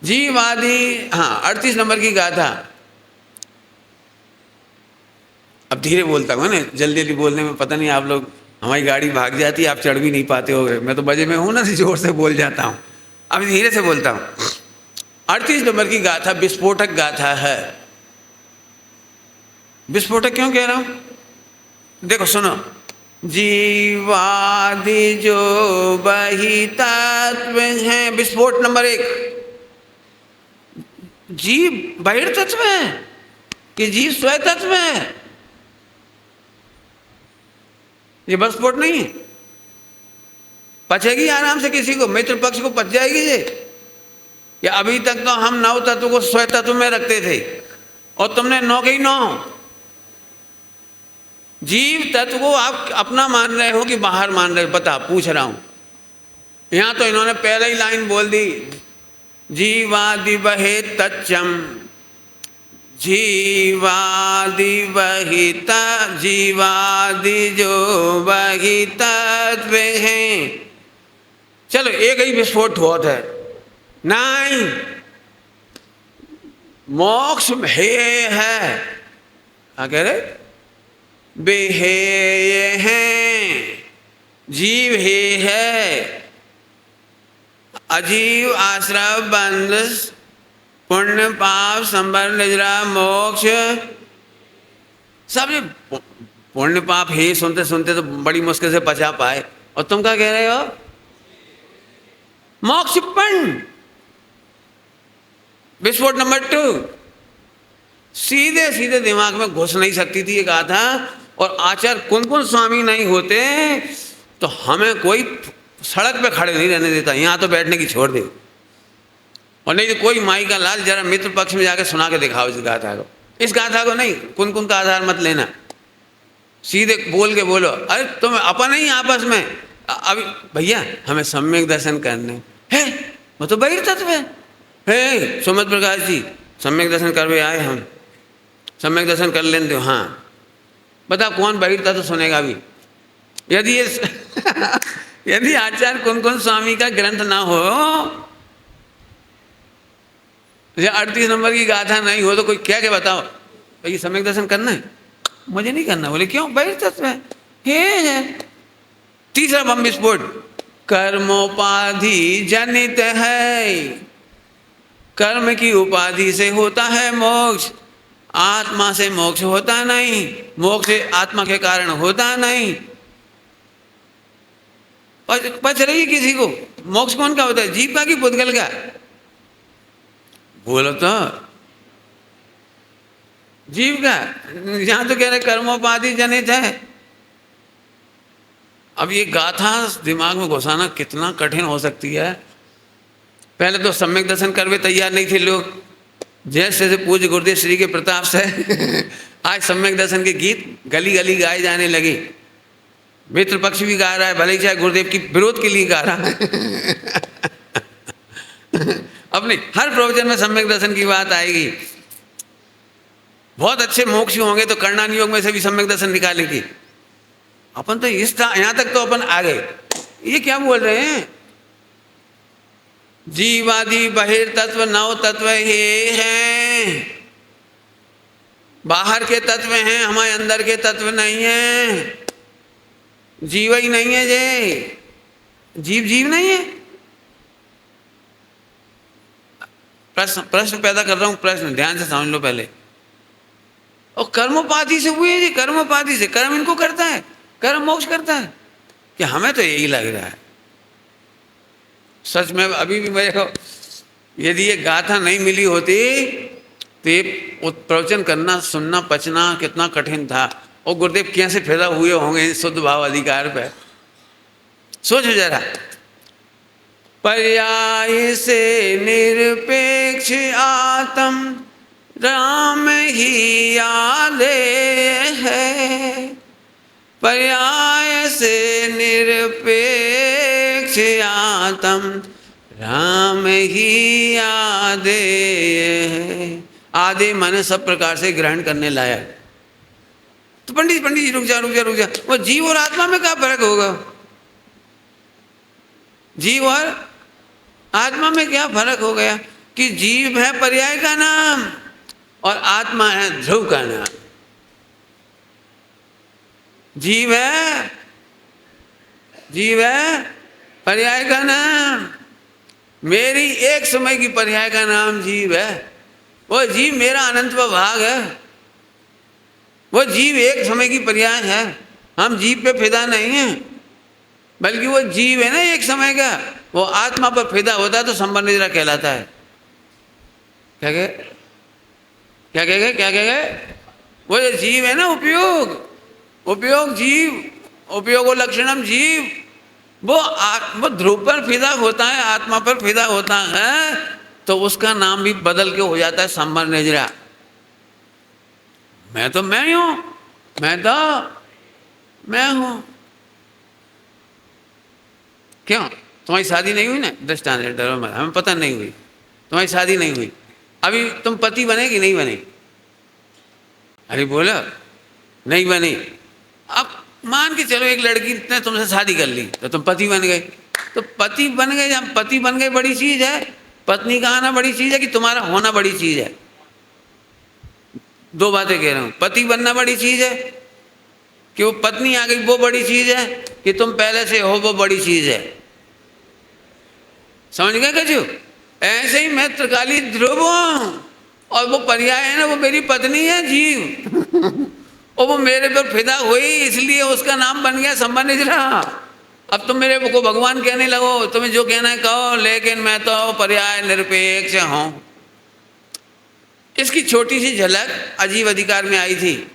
जीवादि, हाँ 38 नंबर की गाथा। अब धीरे बोलता हूँ ना, जल्दी जल्दी बोलने में पता नहीं आप लोग, हमारी गाड़ी भाग जाती है, आप चढ़ भी नहीं पाते हो। मैं तो बजे में हूँ ना, जोर से बोल जाता हूँ, अब धीरे से बोलता हूँ। 38 नंबर की गाथा विस्फोटक गाथा है। विस्फोटक क्यों कह रहा हूँ? देखो सुनो। जीवादि जो बही तत्व हैं, विस्फोट नंबर 1, जीव बहिर तत्व है कि जीव स्व तत्व है? ये विस्फोट नहीं है। पचेगी आराम से, किसी को मित्र पक्ष को पच जाएगी ये। या अभी तक तो हम 9 तत्व को स्व तत्व में रखते थे और तुमने 9 के ही 9 जीव तत्व को आप अपना मान रहे हो कि बाहर मान रहे हो? बता, पूछ रहा हूं। यहां तो इन्होंने पहले ही लाइन बोल दी, जीवादि बहे तच्चम, जीवादि बहिता, जीवादि जो बही तत्व हैं। चलो एक ही विस्फोट बहुत है, नहीं, मोक्ष हेय है। क्या कह रहे? बेहेय हैं, जीव हे है, अजीव आश्रय बंध पुण्य पाप संबर निजरा मोक्ष। सब ये पुण्य पाप हे सुनते सुनते तो बड़ी मुश्किल से पचा पाए, और तुम क्या कह रहे हो? मोक्षपण। विस्फोट नंबर 2 सीधे सीधे दिमाग में घुस नहीं सकती थी ये गाथा। और आचार्य कुंकुन स्वामी नहीं होते तो हमें कोई सड़क पे खड़े नहीं रहने देता, यहाँ तो बैठने की छोड़ दे। और नहीं तो कोई माई का लाल जरा मित्र पक्ष में जाकर सुना के दिखाओ इस गाथा को। इस गाथा को नहीं, कुंकुन का आधार मत लेना, सीधे बोल के बोलो। अरे तुम अपन ही आपस में, अभी भैया हमें सम्यक दर्शन करने है, वो तो बहिर तत्व है। सुमत प्रकाश जी सम्यक दर्शन करवे आए, हम सम्यक दर्शन कर लेते हो। हाँ बता कौन बहिर तत्व सुनेगा अभी? यदि ये यदि आचार्य कुंकुन स्वामी का ग्रंथ ना हो, 38 नंबर की गाथा नहीं हो, तो कोई क्या के बताओ भाई सम्यक दर्शन करना है? मुझे नहीं करना। बोले क्यों? बहिर तत्व है। तीसरा बम विस्फोट, कर्मोपाधि जनित है, कर्म की उपाधि से होता है मोक्ष, आत्मा से मोक्ष होता नहीं, मोक्ष आत्मा के कारण होता नहीं। पच रही किसी को, मोक्ष कौन का होता है? जीव का कि पुद्गल का? बोलो तो। जीव का, यहाँ तो कह रहे कर्मोपाधि जनित है। अब ये गाथा दिमाग में घुसाना कितना कठिन हो सकती है। पहले तो सम्यक दर्शन करवे तैयार नहीं थे लोग, जैसे पूज्य गुरुदेव श्री के प्रताप से आज सम्यक दर्शन के गीत गली गली गाए जाने लगे। मित्र पक्ष भी गा रहा है, भले ही चाहे गुरुदेव की विरोध के लिए गा रहा है। अपने हर प्रवचन में सम्यक दर्शन की बात आएगी। बहुत अच्छे मोक्षी होंगे तो कर्णान योग में से भी सम्यक दर्शन निकालेंगे। अपन तो यहाँ तक तो अपन आ गए। ये क्या बोल रहे हैं? जीवादि बहिर तत्व नव तत्व ये हैं, बाहर के तत्व हैं, हमारे अंदर के तत्व नहीं है। जीव ही नहीं है जे, जीव नहीं है। प्रश्न पैदा कर रहा हूं, प्रश्न ध्यान से समझ लो पहले। और कर्मोपाधि से हुए जी, कर्मोपाधि से। कर्म इनको करता है, कर्म मोक्ष करता है कि हमें तो यही लग रहा है। सच में अभी भी मेरे को यदि ये गाथा नहीं मिली होती तो ये प्रवचन करना, सुनना, पचना कितना कठिन था। और गुरुदेव कैसे पैदा हुए होंगे शुद्ध भाव अधिकार पे, सोचो जरा। पर्याय से निरपेक्ष आत्म राम ही आले है, पर्याय से निरपेक्ष आत्म राम ही आदे है। आदे माने सब प्रकार से ग्रहण करने लायक। तो पंडित जी रुक जा, वो जीव और आत्मा में क्या फर्क होगा? जीव और आत्मा में क्या फर्क हो गया कि जीव है पर्याय का नाम और आत्मा है ध्रुव का नाम। जीव है पर्याय का नाम, मेरी एक समय की पर्याय का नाम जीव है। वो जीव मेरा अनंत भाग है, वो जीव एक समय की पर्याय है। हम जीव पे फिदा नहीं है, बल्कि वो जीव है ना एक समय का, वो आत्मा पर फिदा होता है तो संबंधित कहलाता है। क्या कहे? वो जो जीव है ना, उपयोग जीव, उपयोगो लक्षणम जीव, वो ध्रुव पर फिदा होता है, आत्मा पर फिदा होता है, तो उसका नाम भी बदल के हो जाता है संबंध निजरा। मैं तो मैं हूं। क्यों? तुम्हारी शादी नहीं हुई ना? दृष्टांत डरो मत, हमें पता नहीं हुई, तुम्हारी शादी नहीं हुई, अभी तुम पति बने कि नहीं बने? अरे बोलो नहीं बने। अब मान के चलो एक लड़की ने तुमसे शादी कर ली तो तुम पति बन गए। तो पति बन गए, जब पति बन गए बड़ी चीज है, पत्नी का आना बड़ी चीज है कि तुम्हारा होना बड़ी चीज है? दो बातें कह रहा हूं। पति बनना बड़ी चीज है कि वो पत्नी आ गई वो बड़ी चीज है, कि तुम पहले से हो वो बड़ी चीज है? समझ गए कछु? ऐसे ही मैं त्रिकाली ध्रुव हूं और वो पर्याय है ना, वो मेरी पत्नी है जीव, और वो मेरे पर फिदा हुई इसलिए उसका नाम बन गया संबंध निजरा। अब तुम मेरे को भगवान कहने लगो, तुम्हें जो कहना है कहो, लेकिन मैं तो पर्याय निरपेक्ष हूं। इसकी छोटी सी झलक अजीब अधिकार में आई थी।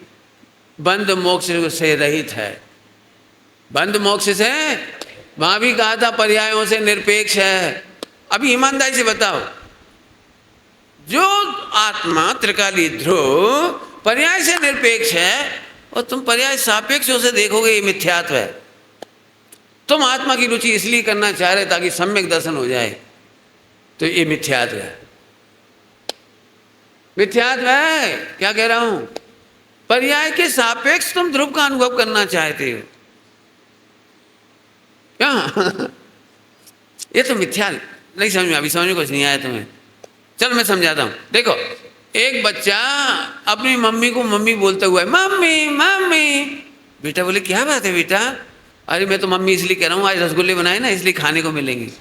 बंध मोक्ष से रहित है, बंध मोक्ष से, वहां भी कहा था पर्यायों से निरपेक्ष है। अभी ईमानदारी से बताओ, जो आत्मा त्रिकाली ध्रुव पर्याय से निरपेक्ष है और तुम पर्याय सापेक्ष से देखोगे, ये मिथ्यात्व है। तुम आत्मा की रुचि इसलिए करना चाह रहे ताकि सम्यक दर्शन हो जाए, तो ये मिथ्यात्व है। मिथ्यात्व है। क्या कह रहा हूं? पर्याय के सापेक्ष तुम ध्रुव का अनुभव करना चाहते हो क्या? ये तो मिथ्या नहीं समझ में, अभी समझ में कुछ नहीं आया तुम्हें। चल मैं समझाता हूं। देखो, एक बच्चा अपनी मम्मी को मम्मी बोलता हुआ है, मम्मी मम्मी। बेटा बोले क्या बात है बेटा? अरे मैं तो मम्मी इसलिए कह रहा हूँ, आज रसगुल्ले बनाए ना इसलिए खाने को मिलेंगे।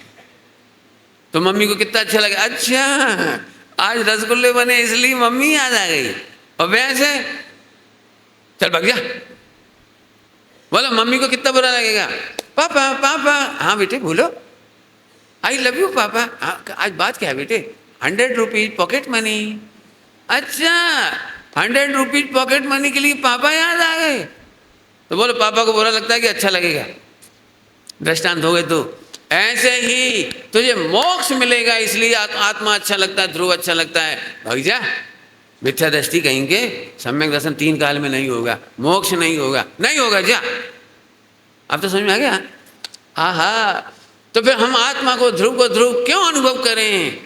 तो मम्मी को कितना अच्छा लगा, अच्छा आज रसगुल्ले बने इसलिए मम्मी याद आ गई। और वैसे चल भाग जा। बोलो मम्मी को कितना बुरा लगेगा, पापा पापा। हाँ बेटे बोलो, आई लव यू पापा। आज बात क्या है बेटे? 100 रुपीज पॉकेट मनी। अच्छा ₹100 पॉकेट मनी के लिए पापा याद आ गए। तो बोलो पापा को बुरा लगता है कि अच्छा लगेगा? दृष्टांत हो गए। तो ऐसे ही तुझे मोक्ष मिलेगा, इसलिए आत्मा अच्छा लगता है, ध्रुव अच्छा लगता है। भाग जा, मिथ्या दृष्टि कहेंगे, सम्यक दर्शन 3 काल में नहीं होगा, मोक्ष नहीं होगा, नहीं होगा, जा। अब तो समझ में आ गया? आहा, तो फिर हम आत्मा को ध्रुव क्यों अनुभव करें?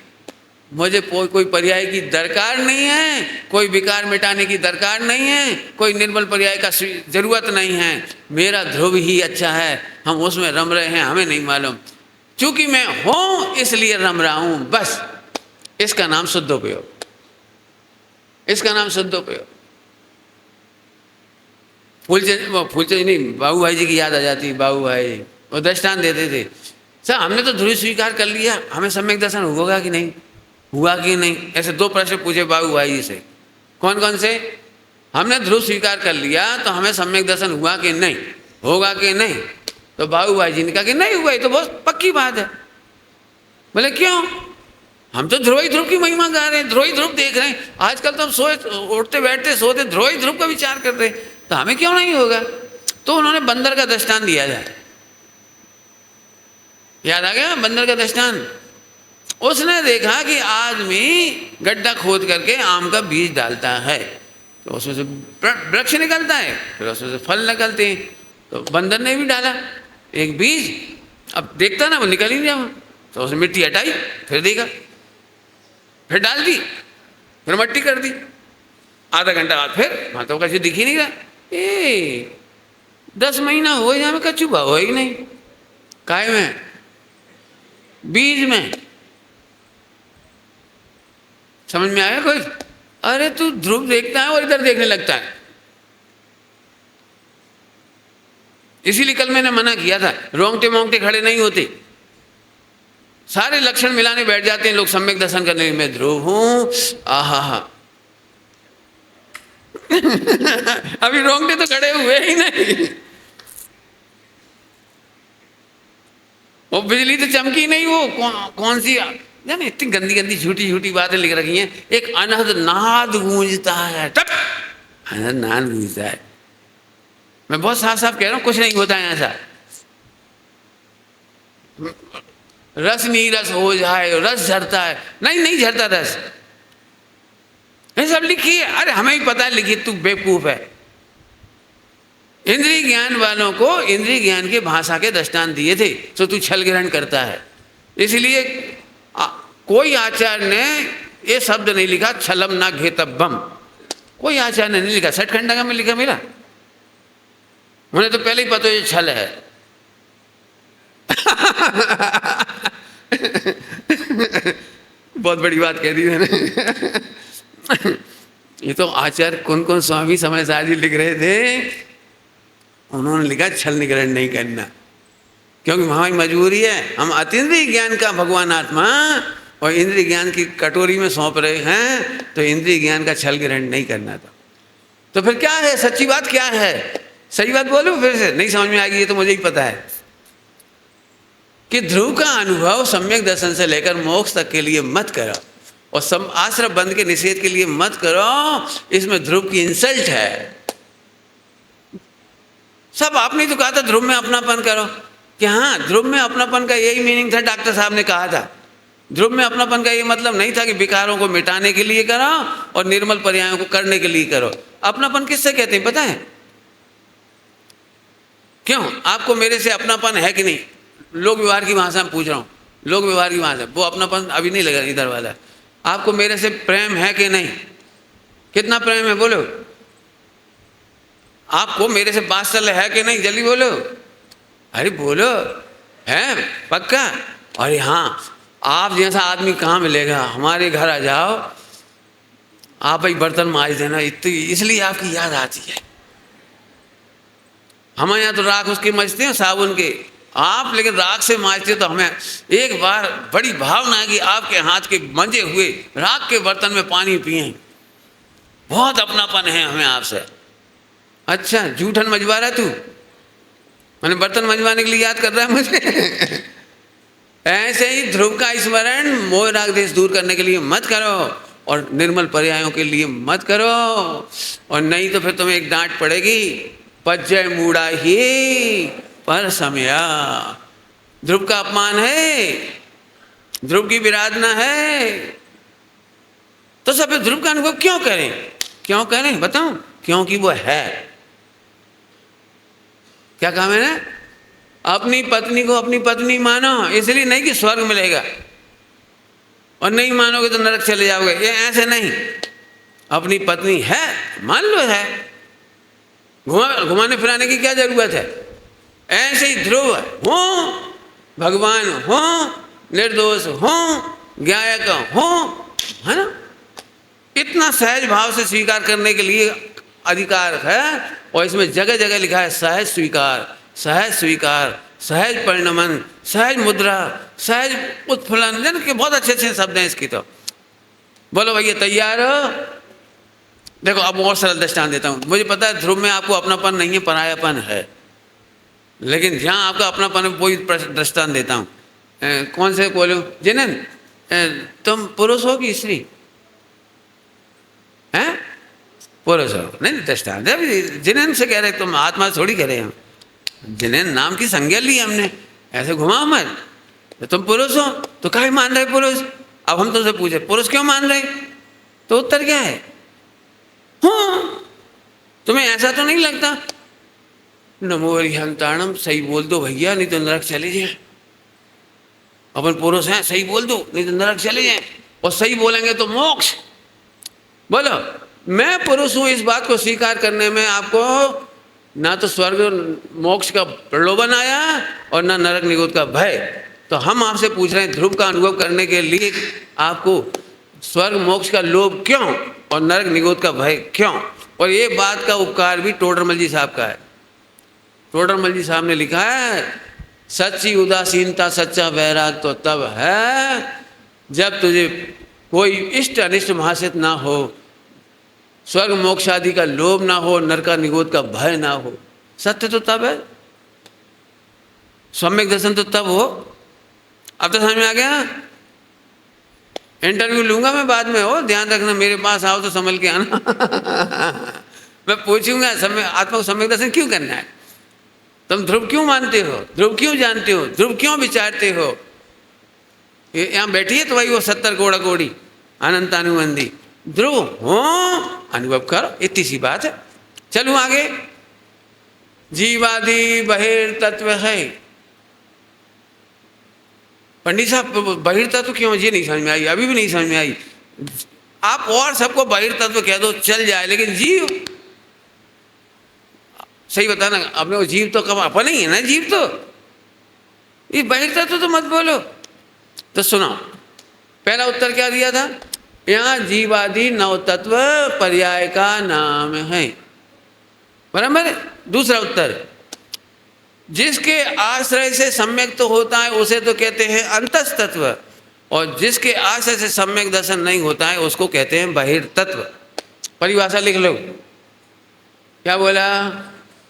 मुझे कोई पर्याय की दरकार नहीं है, कोई विकार मिटाने की दरकार नहीं है, कोई निर्मल पर्याय का जरूरत नहीं है। मेरा ध्रुव ही अच्छा है, हम उसमें रम रहे हैं, हमें नहीं मालूम। चूंकि मैं हूं इसलिए रम रहा हूं, बस। इसका नाम शुद्धोपयोग, इसका नाम शुद्धोपयोग। फूलचंद नहीं, बाबू भाई जी की याद आ जाती। बाबू भाई वो दृष्टांत देते थे, सर हमने तो ध्रुव स्वीकार कर लिया, हमें सम्यक दर्शन होगा कि नहीं, हुआ कि नहीं? ऐसे 2 प्रश्न पूछे बाबू भाई जी से। कौन कौन से? हमने ध्रुव स्वीकार कर लिया तो हमें सम्यक दर्शन हुआ कि नहीं, होगा कि नहीं? तो बाबू भाई जी ने कहा कि नहीं हुआ, ये तो बहुत पक्की बात है। बोले क्यों? हम तो ध्रुव ही ध्रुव की महिमा गा रहे हैं, ध्रुव ही ध्रुव देख रहे हैं। आजकल तो हम सोए, उठते बैठते सोते ध्रुव ही ध्रुव का विचार कर रहे हैं, तो हमें क्यों नहीं होगा? तो उन्होंने बंदर का दृष्टांत दिया जाए। याद आ गया बंदर का दृष्टांत? उसने देखा कि आदमी गड्ढा खोद करके आम का बीज डालता है, तो उसमें से वृक्ष निकलता है, फिर उसमें से फल निकलते हैं। तो बंदर ने भी डाला एक बीज, अब देखता ना वो निकल ही नहीं, तो उसने मिट्टी हटाई, फिर देखा, फिर डाल दी, फिर मट्टी कर दी। आधा घंटा बाद फिर वहाँ तो कहीं दिख ही नहीं रहा। 10 महीना हो गया, में कच्चू भाव हो ही नहीं। काय में? बीज में। समझ में आया कुछ? अरे तू ध्रुव देखता है और इधर देखने लगता है। इसीलिए कल मैंने मना किया था, रोंगटे मोंगटे खड़े नहीं होते, सारे लक्षण मिलाने बैठ जाते हैं लोग सम्यक दर्शन करने में। ध्रुव हूं, आहा अभी रोंगटे तो खड़े हुए ही नहीं, वो बिजली तो चमकी नहीं। वो कौन सी जाने, इतनी गंदी गंदी झूठी झूठी बातें लिख रखी हैं। एक अनहद नाद गूंजता है, टप अनहद नाद गूंजता है। मैं बहुत साफ साफ कह रहा हूं, कुछ नहीं होता है ऐसा। रस नीरस हो जाए, रस झरता है, नहीं नहीं झरता रस, ये सब लिखी है। अरे हमें ही पता है लिखी, तू बेवकूफ है। इंद्रिय ज्ञान वालों को इंद्रिय ज्ञान के भाषा के दृष्टांत दिए थे, तो तू छल ग्रहण करता है। इसलिए कोई आचार्य ने ये शब्द नहीं लिखा छलम ना घेतब्बम, कोई आचार्य ने नहीं लिखा। सठखंडा में लिखा मेरा, मुझे तो पहले ही पता ये छल है। बहुत बड़ी बात कह दी मैंने। ये तो आचार्य कौन कौन स्वामी समय साजी लिख रहे थे, उन्होंने लिखा छल निग्रहण नहीं करना, क्योंकि हमारी मजबूरी है। हम अतीन्द्रिय ज्ञान का भगवान आत्मा और इंद्रिय ज्ञान की कटोरी में सौंप रहे हैं, तो इंद्रिय ज्ञान का छल ग्रहण नहीं करना था। तो फिर क्या है सच्ची बात? क्या है सही बात? बोलो फिर से, नहीं समझ में आएगी ये तो मुझे ही पता है कि ध्रुव का अनुभव सम्यक दर्शन से लेकर मोक्ष तक के लिए मत करो, और आश्रम बंद के निषेध के लिए मत करो। इसमें ध्रुव की इंसल्ट है। सब आपने तो कहा था ध्रुव में अपनापन करो, कि हाँ ध्रुव में अपनापन का यही मीनिंग था। डॉक्टर साहब ने कहा था ध्रुव में अपनापन का ये मतलब नहीं था कि विकारों को मिटाने के लिए करो और निर्मल पर्यायों को करने के लिए करो। अपनापन किससे कहते हैं पता है? क्यों? आपको मेरे से अपनापन है कि नहीं? लोक व्यवहार की भाषा में पूछ रहा हूँ, लोक व्यवहार की भाषा। वो अपनापन अभी नहीं लगा इधर वाला। आपको मेरे से प्रेम है कि नहीं? कितना प्रेम है बोलो? आपको मेरे से वात्सल्य है कि नहीं? जल्दी बोलो। अरे बोलो, है पक्का? अरे हाँ, आप जैसा आदमी कहाँ मिलेगा? हमारे घर आ जाओ, आप भाई बर्तन मांज देना, इसलिए आपकी याद आती है। हमारे यहाँ तो राख उसके मजते हैं साबुन के, आप लेकिन राख से मांजते हो। तो हमें एक बार बड़ी भावना है कि आपके हाथ के मंजे हुए राख के बर्तन में पानी पिए। बहुत अपनापन है हमें आपसे। अच्छा, जूठन मजवा रहा तू? मैंने बर्तन मजवाने के लिए याद कर रहा है मुझे। ऐसे ही ध्रुव का स्मरण मोह राग देश दूर करने के लिए मत करो। और निर्मल पर्यायों के लिए मत करो, और नहीं तो फिर तुम्हें एक डांट पड़ेगी, पज्जय मूढ़ा ही पर समया। ध्रुव का अपमान है, ध्रुव की विराधना है, तो सब ध्रुव का अनुभव क्यों करें? क्यों करें बताऊं? क्योंकि वो है। क्या कहा मैंने? अपनी पत्नी को अपनी पत्नी मानो, इसलिए नहीं कि स्वर्ग मिलेगा, और नहीं मानोगे तो नरक चले जाओगे, ये ऐसे नहीं। अपनी पत्नी है, मान लो है, घुमाने फिराने की क्या जरूरत है? ऐसे ही ध्रुव हो, भगवान हो, निर्दोष हो, ज्ञायक हो, है ना? इतना सहज भाव से स्वीकार करने के लिए अधिकार है, और इसमें जगह जगह लिखा है सहज स्वीकार, सहज स्वीकार, सहज परिणमन, सहज मुद्रा, सहज उत्फुल्लन, जन के बहुत अच्छे अच्छे शब्द हैं इसकी। तो बोलो भैया तैयार हो? देखो अब और सरल दृष्टांत देता हूँ। मुझे पता है ध्रुव में आपको अपनापन नहीं है, परायापन है, लेकिन जहाँ आपका अपनापन है वही दृष्टांत देता हूँ। कौन से बोलो? जिनन, तुम पुरुष हो कि स्त्री? हैं? पुरुष हो। नहीं दृष्टांत जिनन से कह रहे, तुम आत्मा थोड़ी कह रहे हैं। जिनन नाम की संज्ञा ली हमने, ऐसे घुमाओ मत। तो तुम पुरुष हो तो काहे मान रहे पुरुष? अब हम तुमसे पूछे पुरुष क्यों मान रहे, तो उत्तर क्या है? हाँ, तुम्हें ऐसा तो नहीं लगता? नमो हरिहंताणम, सही बोल दो भैया, नहीं तो नरक चले जाए। अपन पुरुष हैं, सही बोल दो, नहीं तो नरक चले जाए, और सही बोलेंगे तो मोक्ष। बोलो, मैं पुरुष हूं, इस बात को स्वीकार करने में आपको ना तो स्वर्ग मोक्ष का प्रलोभन आया और ना नरक निगोद का भय। तो हम आपसे पूछ रहे हैं, ध्रुव का अनुभव करने के लिए आपको स्वर्ग मोक्ष का लोभ क्यों और नरक निगोद का भय क्यों? और ये बात का उपकार भी टोडरमल जी साहब का है। टोडरमल जी साहब ने लिखा है, सच्ची उदासीनता, सच्चा वैराग तो तब है जब तुझे कोई इष्ट अनिष्ट महासित ना हो, स्वर्ग मोक्ष आदि का लोभ ना हो, नरक निगोद का भय ना हो। सत्य तो तब है, सम्यक दर्शन तो तब हो। अब तो समझ में आ गया? इंटरव्यू लूंगा मैं बाद में, हो ध्यान रखना, मेरे पास आओ तो संभल के आना। मैं पूछूंगा आत्मा को सम्यक दर्शन क्यों करना है, तुम ध्रुव क्यों मानते हो, ध्रुव क्यों जानते हो, ध्रुव क्यों विचारते हो? यहाँ बैठी है तो भाई वो 70 कोड़ा कोड़ी अनंत अनुबंधी ध्रुव हो, अनुभव करो, इतनी सी बात है। चलूं आगे। जीवादि बहिर्तत्व है। पंडित साहब बहिर्तत्व क्यों, ये नहीं समझ में आई, अभी भी नहीं समझ में आई। आप और सबको बहिर्तत्व कह दो चल जाए, लेकिन जीव सही बताना, अपने को जीव तो कब अपन ही है ना, जीव तो, ये बहिर्तत्व तो मत बोलो। तो सुनो, पहला उत्तर क्या दिया था? यहाँ जीवादि नव तत्व पर्याय का नाम है, बराबर। दूसरा उत्तर, जिसके आश्रय से सम्यक तो होता है उसे तो कहते हैं अंतस तत्व, और जिसके आश्रय से सम्यक दर्शन नहीं होता है उसको कहते हैं बहिर्तत्व। परिभाषा लिख लो। क्या बोला?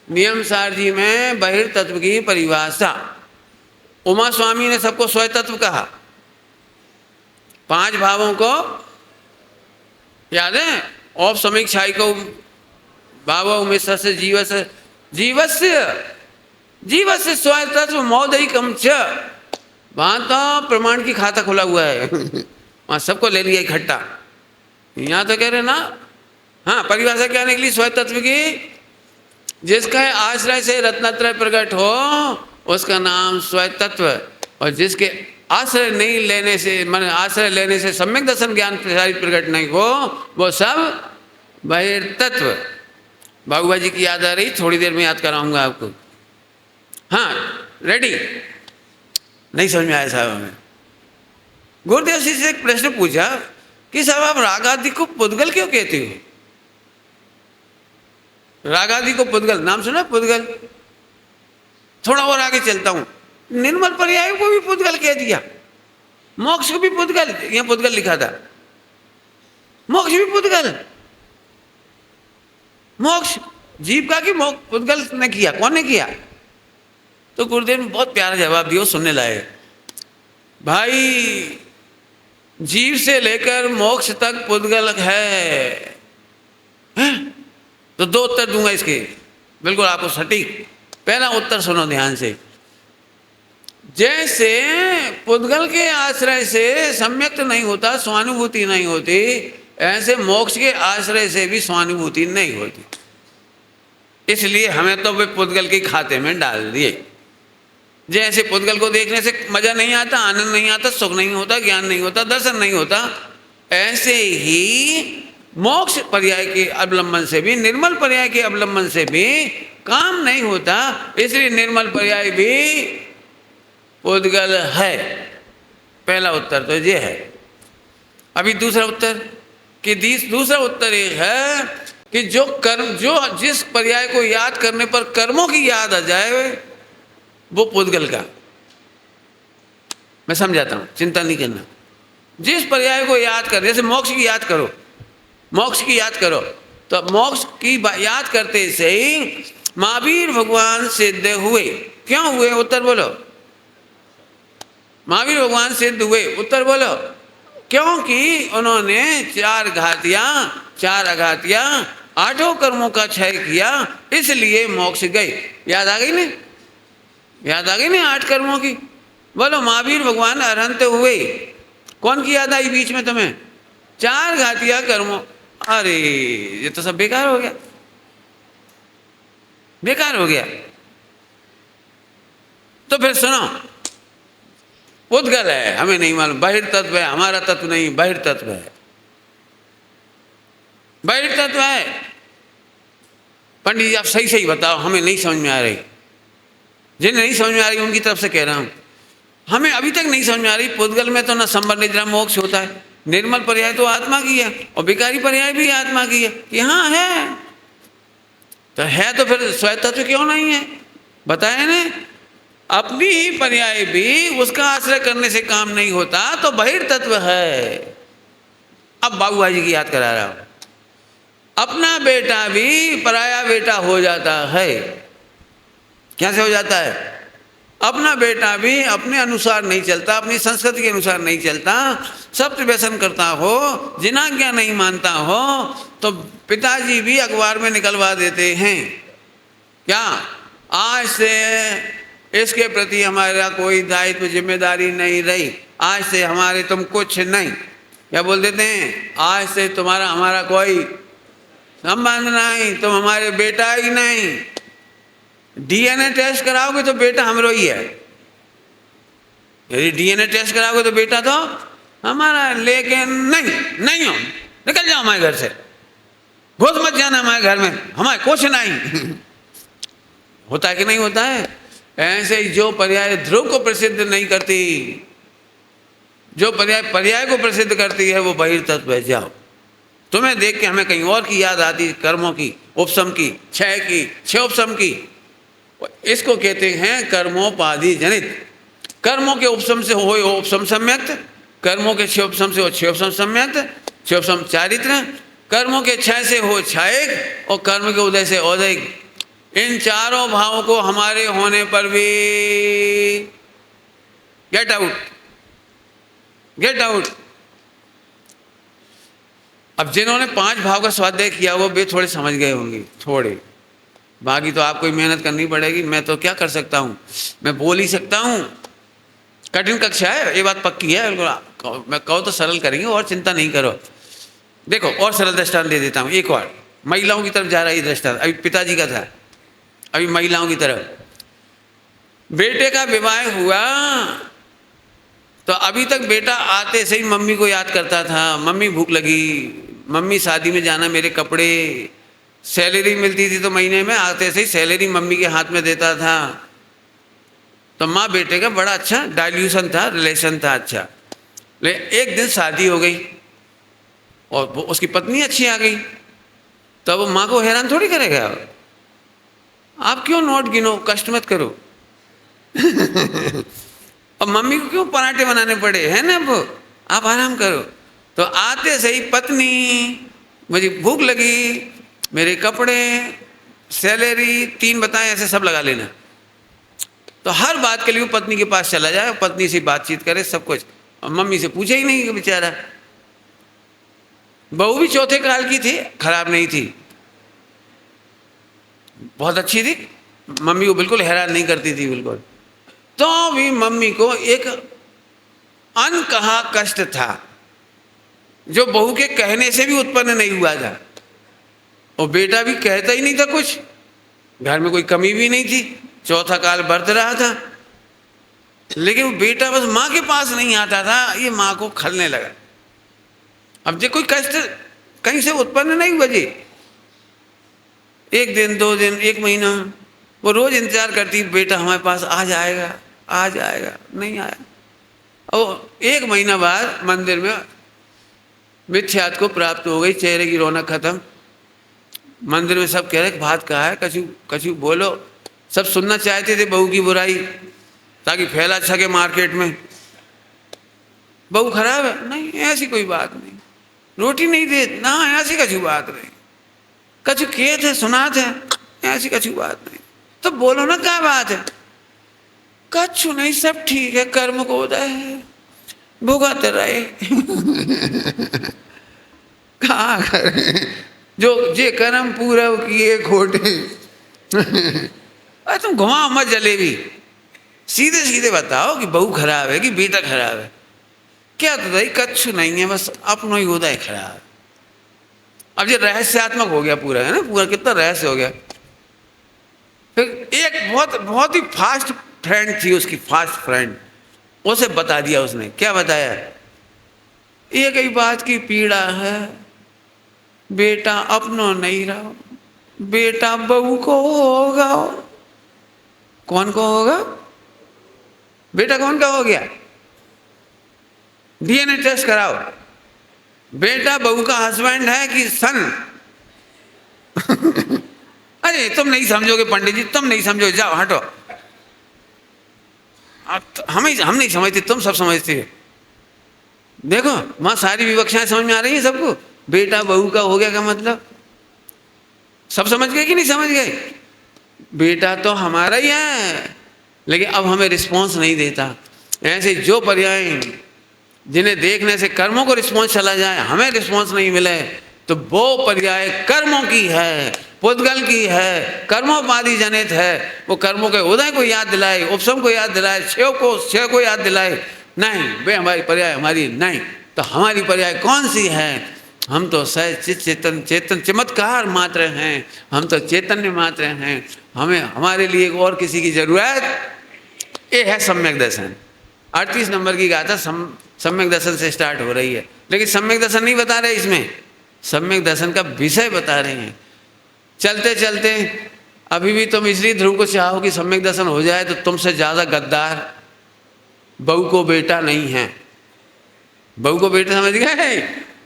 नियम सार जी में बहिर्तत्व की परिभाषा। उमा स्वामी ने सबको स्वतत्व कहा, 5 भावों को याद है? औप समीक्षाई को भाव में सस्य जीवस्य जीवस्य जीवस्य स्वतत्व मौदयिकम च। वहाँ तो प्रमाण की खाता खुला हुआ है। वहाँ सबको ले लिया इकट्ठा। यहाँ तो कह रहे ना, हाँ परिभाषा क्या निकली स्वतत्व की? जिसका आश्रय से रत्नत्रय प्रकट हो उसका नाम स्वतत्व, और जिसके आश्रय नहीं लेने से, माने आश्रय लेने से सम्यक दर्शन ज्ञान प्रकट नहीं हो, वो सब बहिर्तत्व। बाबूबा जी की याद आ रही, थोड़ी देर में याद कराऊंगा आपको। हाँ रेडी? नहीं समझ में आया साहब हमें? गुरुदेव जी से एक प्रश्न पूछा कि साहब आप रागादि को पुद्गल क्यों कहते हो? रागादि को पुद्गल, नाम सुना पुद्गल? थोड़ा और आगे चलता हूं, निर्मल पर्याय को भी पुद्गल कह दिया, मोक्ष को भी पुद्गल, यहाँ पुद्गल लिखा था, मोक्ष भी पुद्गल। मोक्ष जीव का कि मोक्ष पुद्गल ने किया? कौन ने किया? तो गुरुदेव ने बहुत प्यारा जवाब दिया, सुनने लायक। भाई जीव से लेकर मोक्ष तक पुद्गल है। तो दो उत्तर दूंगा इसके, बिल्कुल आपको सटीक। पहला उत्तर सुनो ध्यान से। जैसे पुद्गल के आश्रय से सम्यक्त नहीं होता, स्वानुभूति नहीं होती, ऐसे मोक्ष के आश्रय से भी स्वानुभूति नहीं होती। इसलिए हमें तो वे पुद्गल के खाते में डाल दिए। जैसे पुद्गल को देखने से मजा नहीं आता, आनंद नहीं आता, सुख नहीं होता, ज्ञान नहीं होता, दर्शन नहीं होता, ऐसे ही मोक्ष पर्याय के अवलंबन से भी, निर्मल पर्याय के अवलंबन से भी काम नहीं होता। इसलिए निर्मल पर्याय भी पुद्गल है। पहला उत्तर तो ये है। अभी दूसरा उत्तर कि दूसरा उत्तर ये है कि जो कर्म, जो जिस पर्याय को याद करने पर कर्मों की याद आ जाए वो पुद्गल का। मैं समझाता हूं, चिंता नहीं करना। जिस पर्याय को याद कर, जैसे मोक्ष की याद करो, मोक्ष की याद करो, तो मोक्ष की याद करते से ही महावीर भगवान सिद्ध हुए। क्यों हुए? उत्तर बोलो। महावीर भगवान सिद्ध हुए, उत्तर बोलो। क्योंकि उन्होंने 4 घातियां, 4 अघातियां, 8 कर्मों का क्षय किया, इसलिए मोक्ष गए। याद आ गई ना? याद आ गई ना 8 कर्मों की? बोलो महावीर भगवान अरहंत हुए। कौन की याद आई बीच में तुम्हें? 4 घातिया कर्मों। अरे ये तो सब बेकार हो गया, बेकार हो गया। तो फिर सुनो, पुद्गल है, हमें नहीं मालूम, बहिर्तत्व है, हमारा तत्व नहीं, बहिर्तत्व है, बहिर्तत्व है। पंडित जी आप सही सही बताओ, हमें नहीं समझ में आ रही। जिन्हें नहीं समझ में आ रही उनकी तरफ से कह रहा हूं, हमें अभी तक नहीं समझ में आ रही। पुद्गल में तो न संबर निद्रा मोक्ष होता है, निर्मल पर्याय तो आत्मा की है और विकारी पर्याय भी आत्मा की है। कि हाँ है, तो फिर स्वतत्व क्यों नहीं है? बताए ने, अपनी ही पर्याय भी उसका आश्रय करने से काम नहीं होता तो बहिर्तत्व है। अब बाबू भाई जी की याद करा रहा हूं। अपना बेटा भी पराया बेटा हो जाता है। कैसे हो जाता है? अपना बेटा भी अपने अनुसार नहीं चलता, अपनी संस्कृति के अनुसार नहीं चलता, सप्त व्यसन करता हो, जिनाज्ञा नहीं मानता हो, तो पिताजी भी अखबार में निकलवा देते हैं क्या, आज से इसके प्रति हमारा कोई दायित्व जिम्मेदारी नहीं रही, आज से हमारे तुम कुछ नहीं। क्या बोल देते हैं? आज से तुम्हारा हमारा कोई संबंध नहीं, तुम हमारे बेटा ही नहीं। डीएनए टेस्ट कराओगे तो बेटा हमरो ही है। यदि डीएनए टेस्ट कराओगे तो बेटा तो हमारा है, लेकिन नहीं हो, निकल जाओ हमारे घर से, घुस मत जाना हमारे घर में, हमारे कुछ नहीं। होता है कि नहीं होता है? ऐसे ही जो पर्याय ध्रुव को प्रसिद्ध नहीं करती, जो पर्याय को प्रसिद्ध करती है वो बहिर्तत्व है। जाओ, तुम्हें देख के हमें कहीं और की याद आती, कर्मों की, उपसम की, क्षय की, क्षय उपसम की। इसको कहते हैं कर्मोपाधि जनित। कर्मों के उपसम से हो उपसम सम्यक्त, कर्मों के क्षय उपसम से हो क्षय उपसम सम्यक्त, क्षय उपसम चारित्र, कर्मों के क्षय से हो क्षयिक और कर्म के उदय से औदयिक। इन चारों भावों को हमारे होने पर भी गेट आउट, गेट आउट। अब जिन्होंने 5 भाव का स्वाध्याय किया वो भी थोड़े समझ गए होंगे, थोड़े, बाकी तो आपको मेहनत करनी पड़ेगी। मैं तो क्या कर सकता हूँ, मैं बोल ही सकता हूँ। कठिन कक्षा है, ये बात पक्की है। मैं कहो तो सरल करेंगे, और चिंता नहीं करो। देखो और सरल दृष्टांत दे देता हूँ एक और। महिलाओं की तरफ जा रहा है दृष्टांत, अभी पिताजी का था, अभी महिलाओं की तरफ। बेटे का विवाह हुआ तो अभी तक बेटा आते से ही मम्मी को याद करता था, मम्मी भूख लगी, मम्मी शादी में जाना, मेरे कपड़े। सैलरी मिलती थी तो महीने में आते से ही सैलरी मम्मी के हाथ में देता था। तो माँ बेटे का बड़ा अच्छा डाइल्यूशन था, रिलेशन था अच्छा। लेकिन एक दिन शादी हो गई और उसकी पत्नी अच्छी आ गई, तो वो माँ को हैरान थोड़ी करेगा। आप क्यों नोट गिनो, कष्ट मत करो। अब मम्मी को क्यों पराठे बनाने पड़े, है ना, वो आप आराम करो। तो आते से ही पत्नी, मुझे भूख लगी, मेरे कपड़े, सैलरी, 3 बताएं, ऐसे सब लगा लेना। तो हर बात के लिए वो पत्नी के पास चला जाए, पत्नी से बातचीत करे, सब कुछ। मम्मी से पूछे ही नहीं कि बेचारा। बहू भी चौथे काल की थी, खराब नहीं थी, बहुत अच्छी थी, मम्मी को बिल्कुल हैरान नहीं करती थी बिल्कुल। तो भी मम्मी को एक अनकहा कष्ट था जो बहू के कहने से भी उत्पन्न नहीं हुआ था। और बेटा भी कहता ही नहीं था कुछ, घर में कोई कमी भी नहीं थी, चौथा काल बरत रहा था, लेकिन बेटा बस माँ के पास नहीं आता था, ये माँ को खलने लगा। अब जो कोई कष्ट कहीं से उत्पन्न नहीं हुआ जी, एक दिन, 2 दिन, 1 महीना, वो रोज इंतजार करती बेटा हमारे पास आ जाएगा, आ जाएगा, नहीं आया। और 1 महीना बाद मंदिर में मिथ्यात को प्राप्त हो गई, चेहरे की रौनक खत्म। मंदिर में सब कह रहे भात कहाँ है, कछु कछु बोलो। सब सुनना चाहते थे बहू की बुराई ताकि फैला सके मार्केट में। बहू खराब है, नहीं ऐसी कोई बात नहीं, रोटी नहीं दे ना, ऐसी कछु बात नहीं, कछु किए थे सुना थे, ऐसी कछु बात नहीं। तो बोलो ना क्या बात है, कछु नहीं, सब ठीक है, कर्म को उदय है, भुगत रहे। कहा करे, जो जे कर्म पूरा किए खोटे। अरे तुम घुमाओ मत जलेबी, सीधे सीधे बताओ कि बहू खराब है कि बेटा खराब है। क्या तो भाई कछु नहीं है, बस अपना ही होता है खराब। अब ये रहस्यात्मक हो गया पूरा, है ना, पूरा कितना रहस्य हो गया। फिर एक बहुत ही फास्ट फ्रेंड थी उसकी, फास्ट फ्रेंड, उसे बता दिया उसने। क्या बताया, एक ही बात की पीड़ा है, बेटा अपनो नहीं रहो, बेटा बहू को होगा। कौन को होगा, बेटा कौन का हो गया, डीएनए टेस्ट कराओ, बेटा बहू का हस्बैंड है कि सन। अरे तुम नहीं समझोगे पंडित जी, तुम नहीं समझो, जाओ हटो। हम नहीं समझते, तुम सब समझते हो। देखो वहां सारी विवक्षाएं समझ में आ रही है सबको। बेटा बहू का हो गया का मतलब सब समझ गए कि नहीं समझ गए। बेटा तो हमारा ही है, लेकिन अब हमें रिस्पॉन्स नहीं देता। ऐसे जो पर्याय जिन्हें देखने से कर्मों को रिस्पॉन्स चला जाए, हमें रिस्पॉन्स नहीं मिले, तो वो पर्याय कर्मों की है, पुद्गल की है, कर्मोपाधि जनित है। वो कर्मों के उदय को याद दिलाए, उपशम को याद दिलाए, क्षय को याद दिलाए। नहीं वे हमारी पर्याय हमारी नहीं, तो हमारी पर्याय कौन सी है। हम तो सहज चेतन चमत्कार मात्र हैं, हम तो चैतन्य मात्र हैं। हमें हमारे लिए और किसी की जरूरत, ये है सम्यक दर्शन। 38 नंबर की गाथा सम्यक दर्शन से स्टार्ट हो रही है, लेकिन सम्यक दर्शन नहीं बता रहे इसमें, सम्यक दर्शन का विषय बता रहे हैं। चलते चलते अभी भी तुम इसलिए ध्रुव को चाहो कि सम्यक दर्शन हो जाए, तो तुमसे ज़्यादा गद्दार बहू को बेटा नहीं है। बहू को बेटा समझ गए,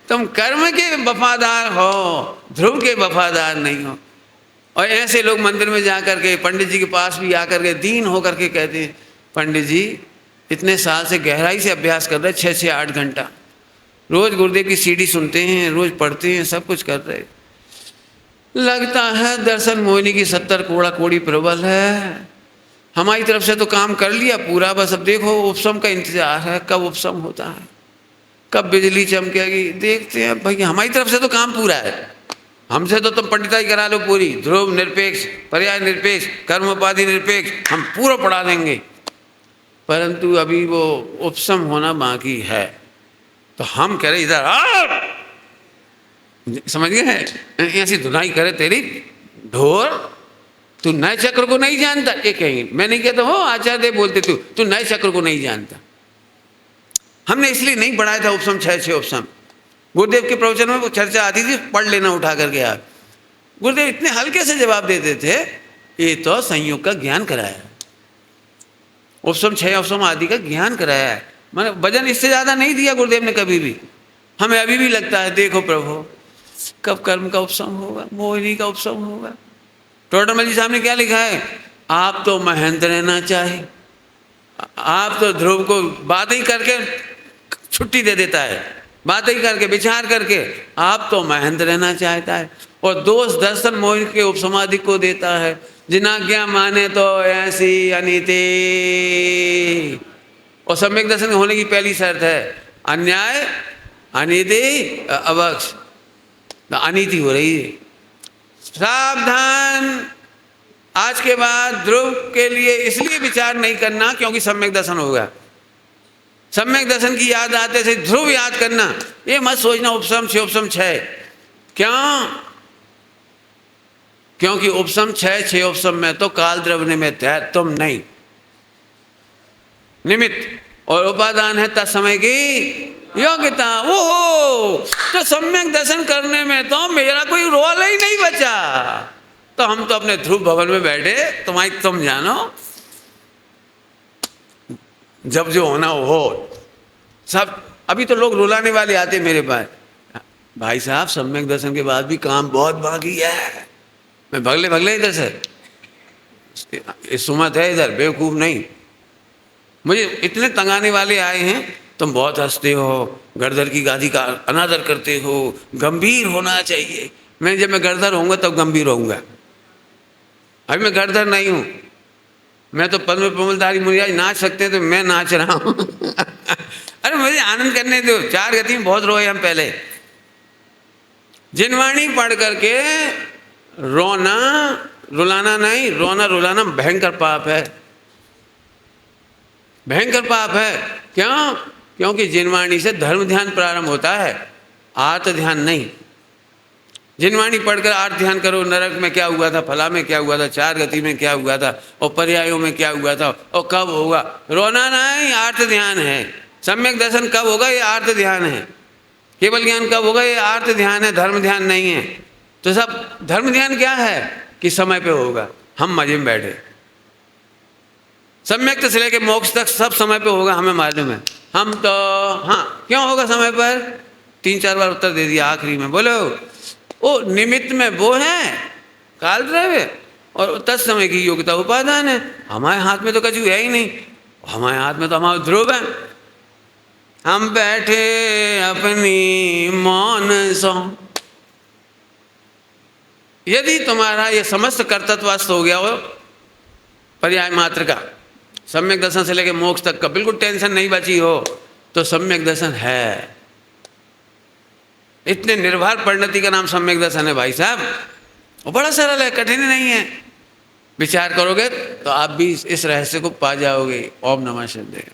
तुम कर्म के वफादार हो, ध्रुव के वफादार नहीं हो। और ऐसे लोग मंदिर में जा कर के, पंडित जी के पास भी आकर के दीन होकर के कहते हैं, पंडित जी इतने साल से गहराई से अभ्यास कर रहे, 6 से 8 घंटा रोज गुरुदेव की सीडी सुनते हैं, रोज पढ़ते हैं, सब कुछ कर रहे, लगता है दर्शन मोहिनी की 70 कोड़ा कोड़ी प्रबल है। हमारी तरफ से तो काम कर लिया पूरा, बस अब देखो उपशम का इंतजार है, कब उपशम होता है, कब बिजली चमकेगी, देखते हैं भैया। हमारी तरफ से तो काम पूरा है, हमसे तो तुम पंडिताई करा लो पूरी, ध्रुव निरपेक्ष, पर्याय निरपेक्ष, कर्मोपाधि निरपेक्ष, हम पूरा पढ़ा देंगे। परंतु अभी वो उपशम होना बाकी है, तो हम कह रहे इधर आ, समझ गए, ऐसी धुनाई करे तेरी ढोर, तू नए चक्र को नहीं जानता। ये कहेंगे, मैं नहीं कहता हो आचार्य देव बोलते तू नए चक्र को नहीं जानता। हमने इसलिए नहीं पढ़ाया था उपशम 6 उपशम। गुरुदेव के प्रवचन में वो चर्चा आती थी, पढ़ लेना उठा करके आप। गुरुदेव इतने हल्के से जवाब देते थे, ये तो संयोग का ज्ञान कराया, उपशम 6 उपशम आदि का ज्ञान कराया है। मैंने वजन इससे ज़्यादा नहीं दिया गुरुदेव ने कभी भी। हमें अभी भी लगता है देखो प्रभु कब कर्म का उपशम होगा, मोहिनी का उपशम होगा। टोटरमल जी साहब ने क्या लिखा है, आप तो महेंद्र रहना चाहे, आप तो ध्रुव को बात ही करके छुट्टी दे देता है, बात ही करके विचार करके आप तो महेंद्र रहना चाहता है, और दोष दर्शन मोह के उपसमाधि को देता है। जिनाज्ञा माने तो ऐसी अनिति, और सम्यक दर्शन होने की पहली शर्त है अन्याय, अनिति, अवक्ष। अनीति हो रही है, सावधान। आज के बाद ध्रुव के लिए इसलिए विचार नहीं करना क्योंकि सम्यक दर्शन होगा। सम्यक दर्शन की याद आते से ध्रुव याद करना, ये मत सोचना उपसम छः उपसम छः। क्यों? क्योंकि उपसम छः छः उपसम में तो काल द्रव्य निमित्त है, तुम नहीं निमित्त, और उपादान है तत्समय की योग्यता। ओहो, तो सम्यक दर्शन करने में तो मेरा कोई रोल ही नहीं बचा। तो हम तो अपने ध्रुव भवन में बैठे, तुम्हारी तुम जानो, जब जो होना हो सब। अभी तो लोग रुलाने वाले आते मेरे पास, भाई साहब सम्यक दर्शन के बाद भी काम बहुत बाकी है। मैं भगले भगले इधर से, सुमत है इधर, बेवकूफ़ नहीं। मुझे इतने तंगाने वाले आए हैं, तुम बहुत हंसते हो, गर्दर की गादी का अनादर करते हो, गंभीर होना चाहिए। मैं जब मैं गर्दर होऊंगा तब गंभीर होऊंगा। अभी मैं गर्दर नहीं हूँ, मैं तो पद्म प्रमलधारी मुनिराज नाच सकते हैं तो मैं नाच रहा हूँ। अरे मुझे आनंद करने दो। चार गति में बहुत रोए हम पहले। जिनवाणी पढ़ करके रोना रुलाना नहीं, रोना रुलाना भयंकर पाप है, भयंकर पाप है। क्यों? क्योंकि जिनवाणी से धर्म ध्यान प्रारंभ होता है, आर्त ध्यान नहीं। जिनवाणी पढ़कर आर्त ध्यान करो, नरक में क्या हुआ था, फला में क्या हुआ था, चार गति में क्या हुआ था, और पर्यायों में क्या हुआ था, और कब होगा। रोना नहीं, आर्त ध्यान है। सम्यक दर्शन कब होगा, ये आर्त ध्यान है। केवल ज्ञान कब होगा, ये आर्त ध्यान है, धर्म ध्यान नहीं है। तो सब धर्म ध्यान क्या है कि समय पे होगा, हम मजे में बैठे। सम्यक से लेके मोक्ष तक सब समय पे होगा, हमें मालूम है। हम तो हाँ, क्यों होगा समय पर? 3-4 बार उत्तर दे दिया आखिरी में। बोलो, ओ निमित्त में वो है काल द्रव्य, और तत्समय की योग्यता उपादान है। हमारे हाथ में तो कछु है ही नहीं, हमारे हाथ में तो हमारा ध्रुव है। हम बैठे अपनी मौन सो। यदि तुम्हारा ये समस्त कर्तव्यस्थ हो गया हो पर्याय मात्र का, सम्यक दर्शन से लेकर मोक्ष तक का बिल्कुल टेंशन नहीं बची हो, तो सम्यक दर्शन है। इतने निर्भर परिणति का नाम सम्यक दर्शन है भाई साहब, वो बड़ा सरल है, कठिन नहीं है। विचार करोगे तो आप भी इस रहस्य को पा जाओगे। ओम नमः शिवाय।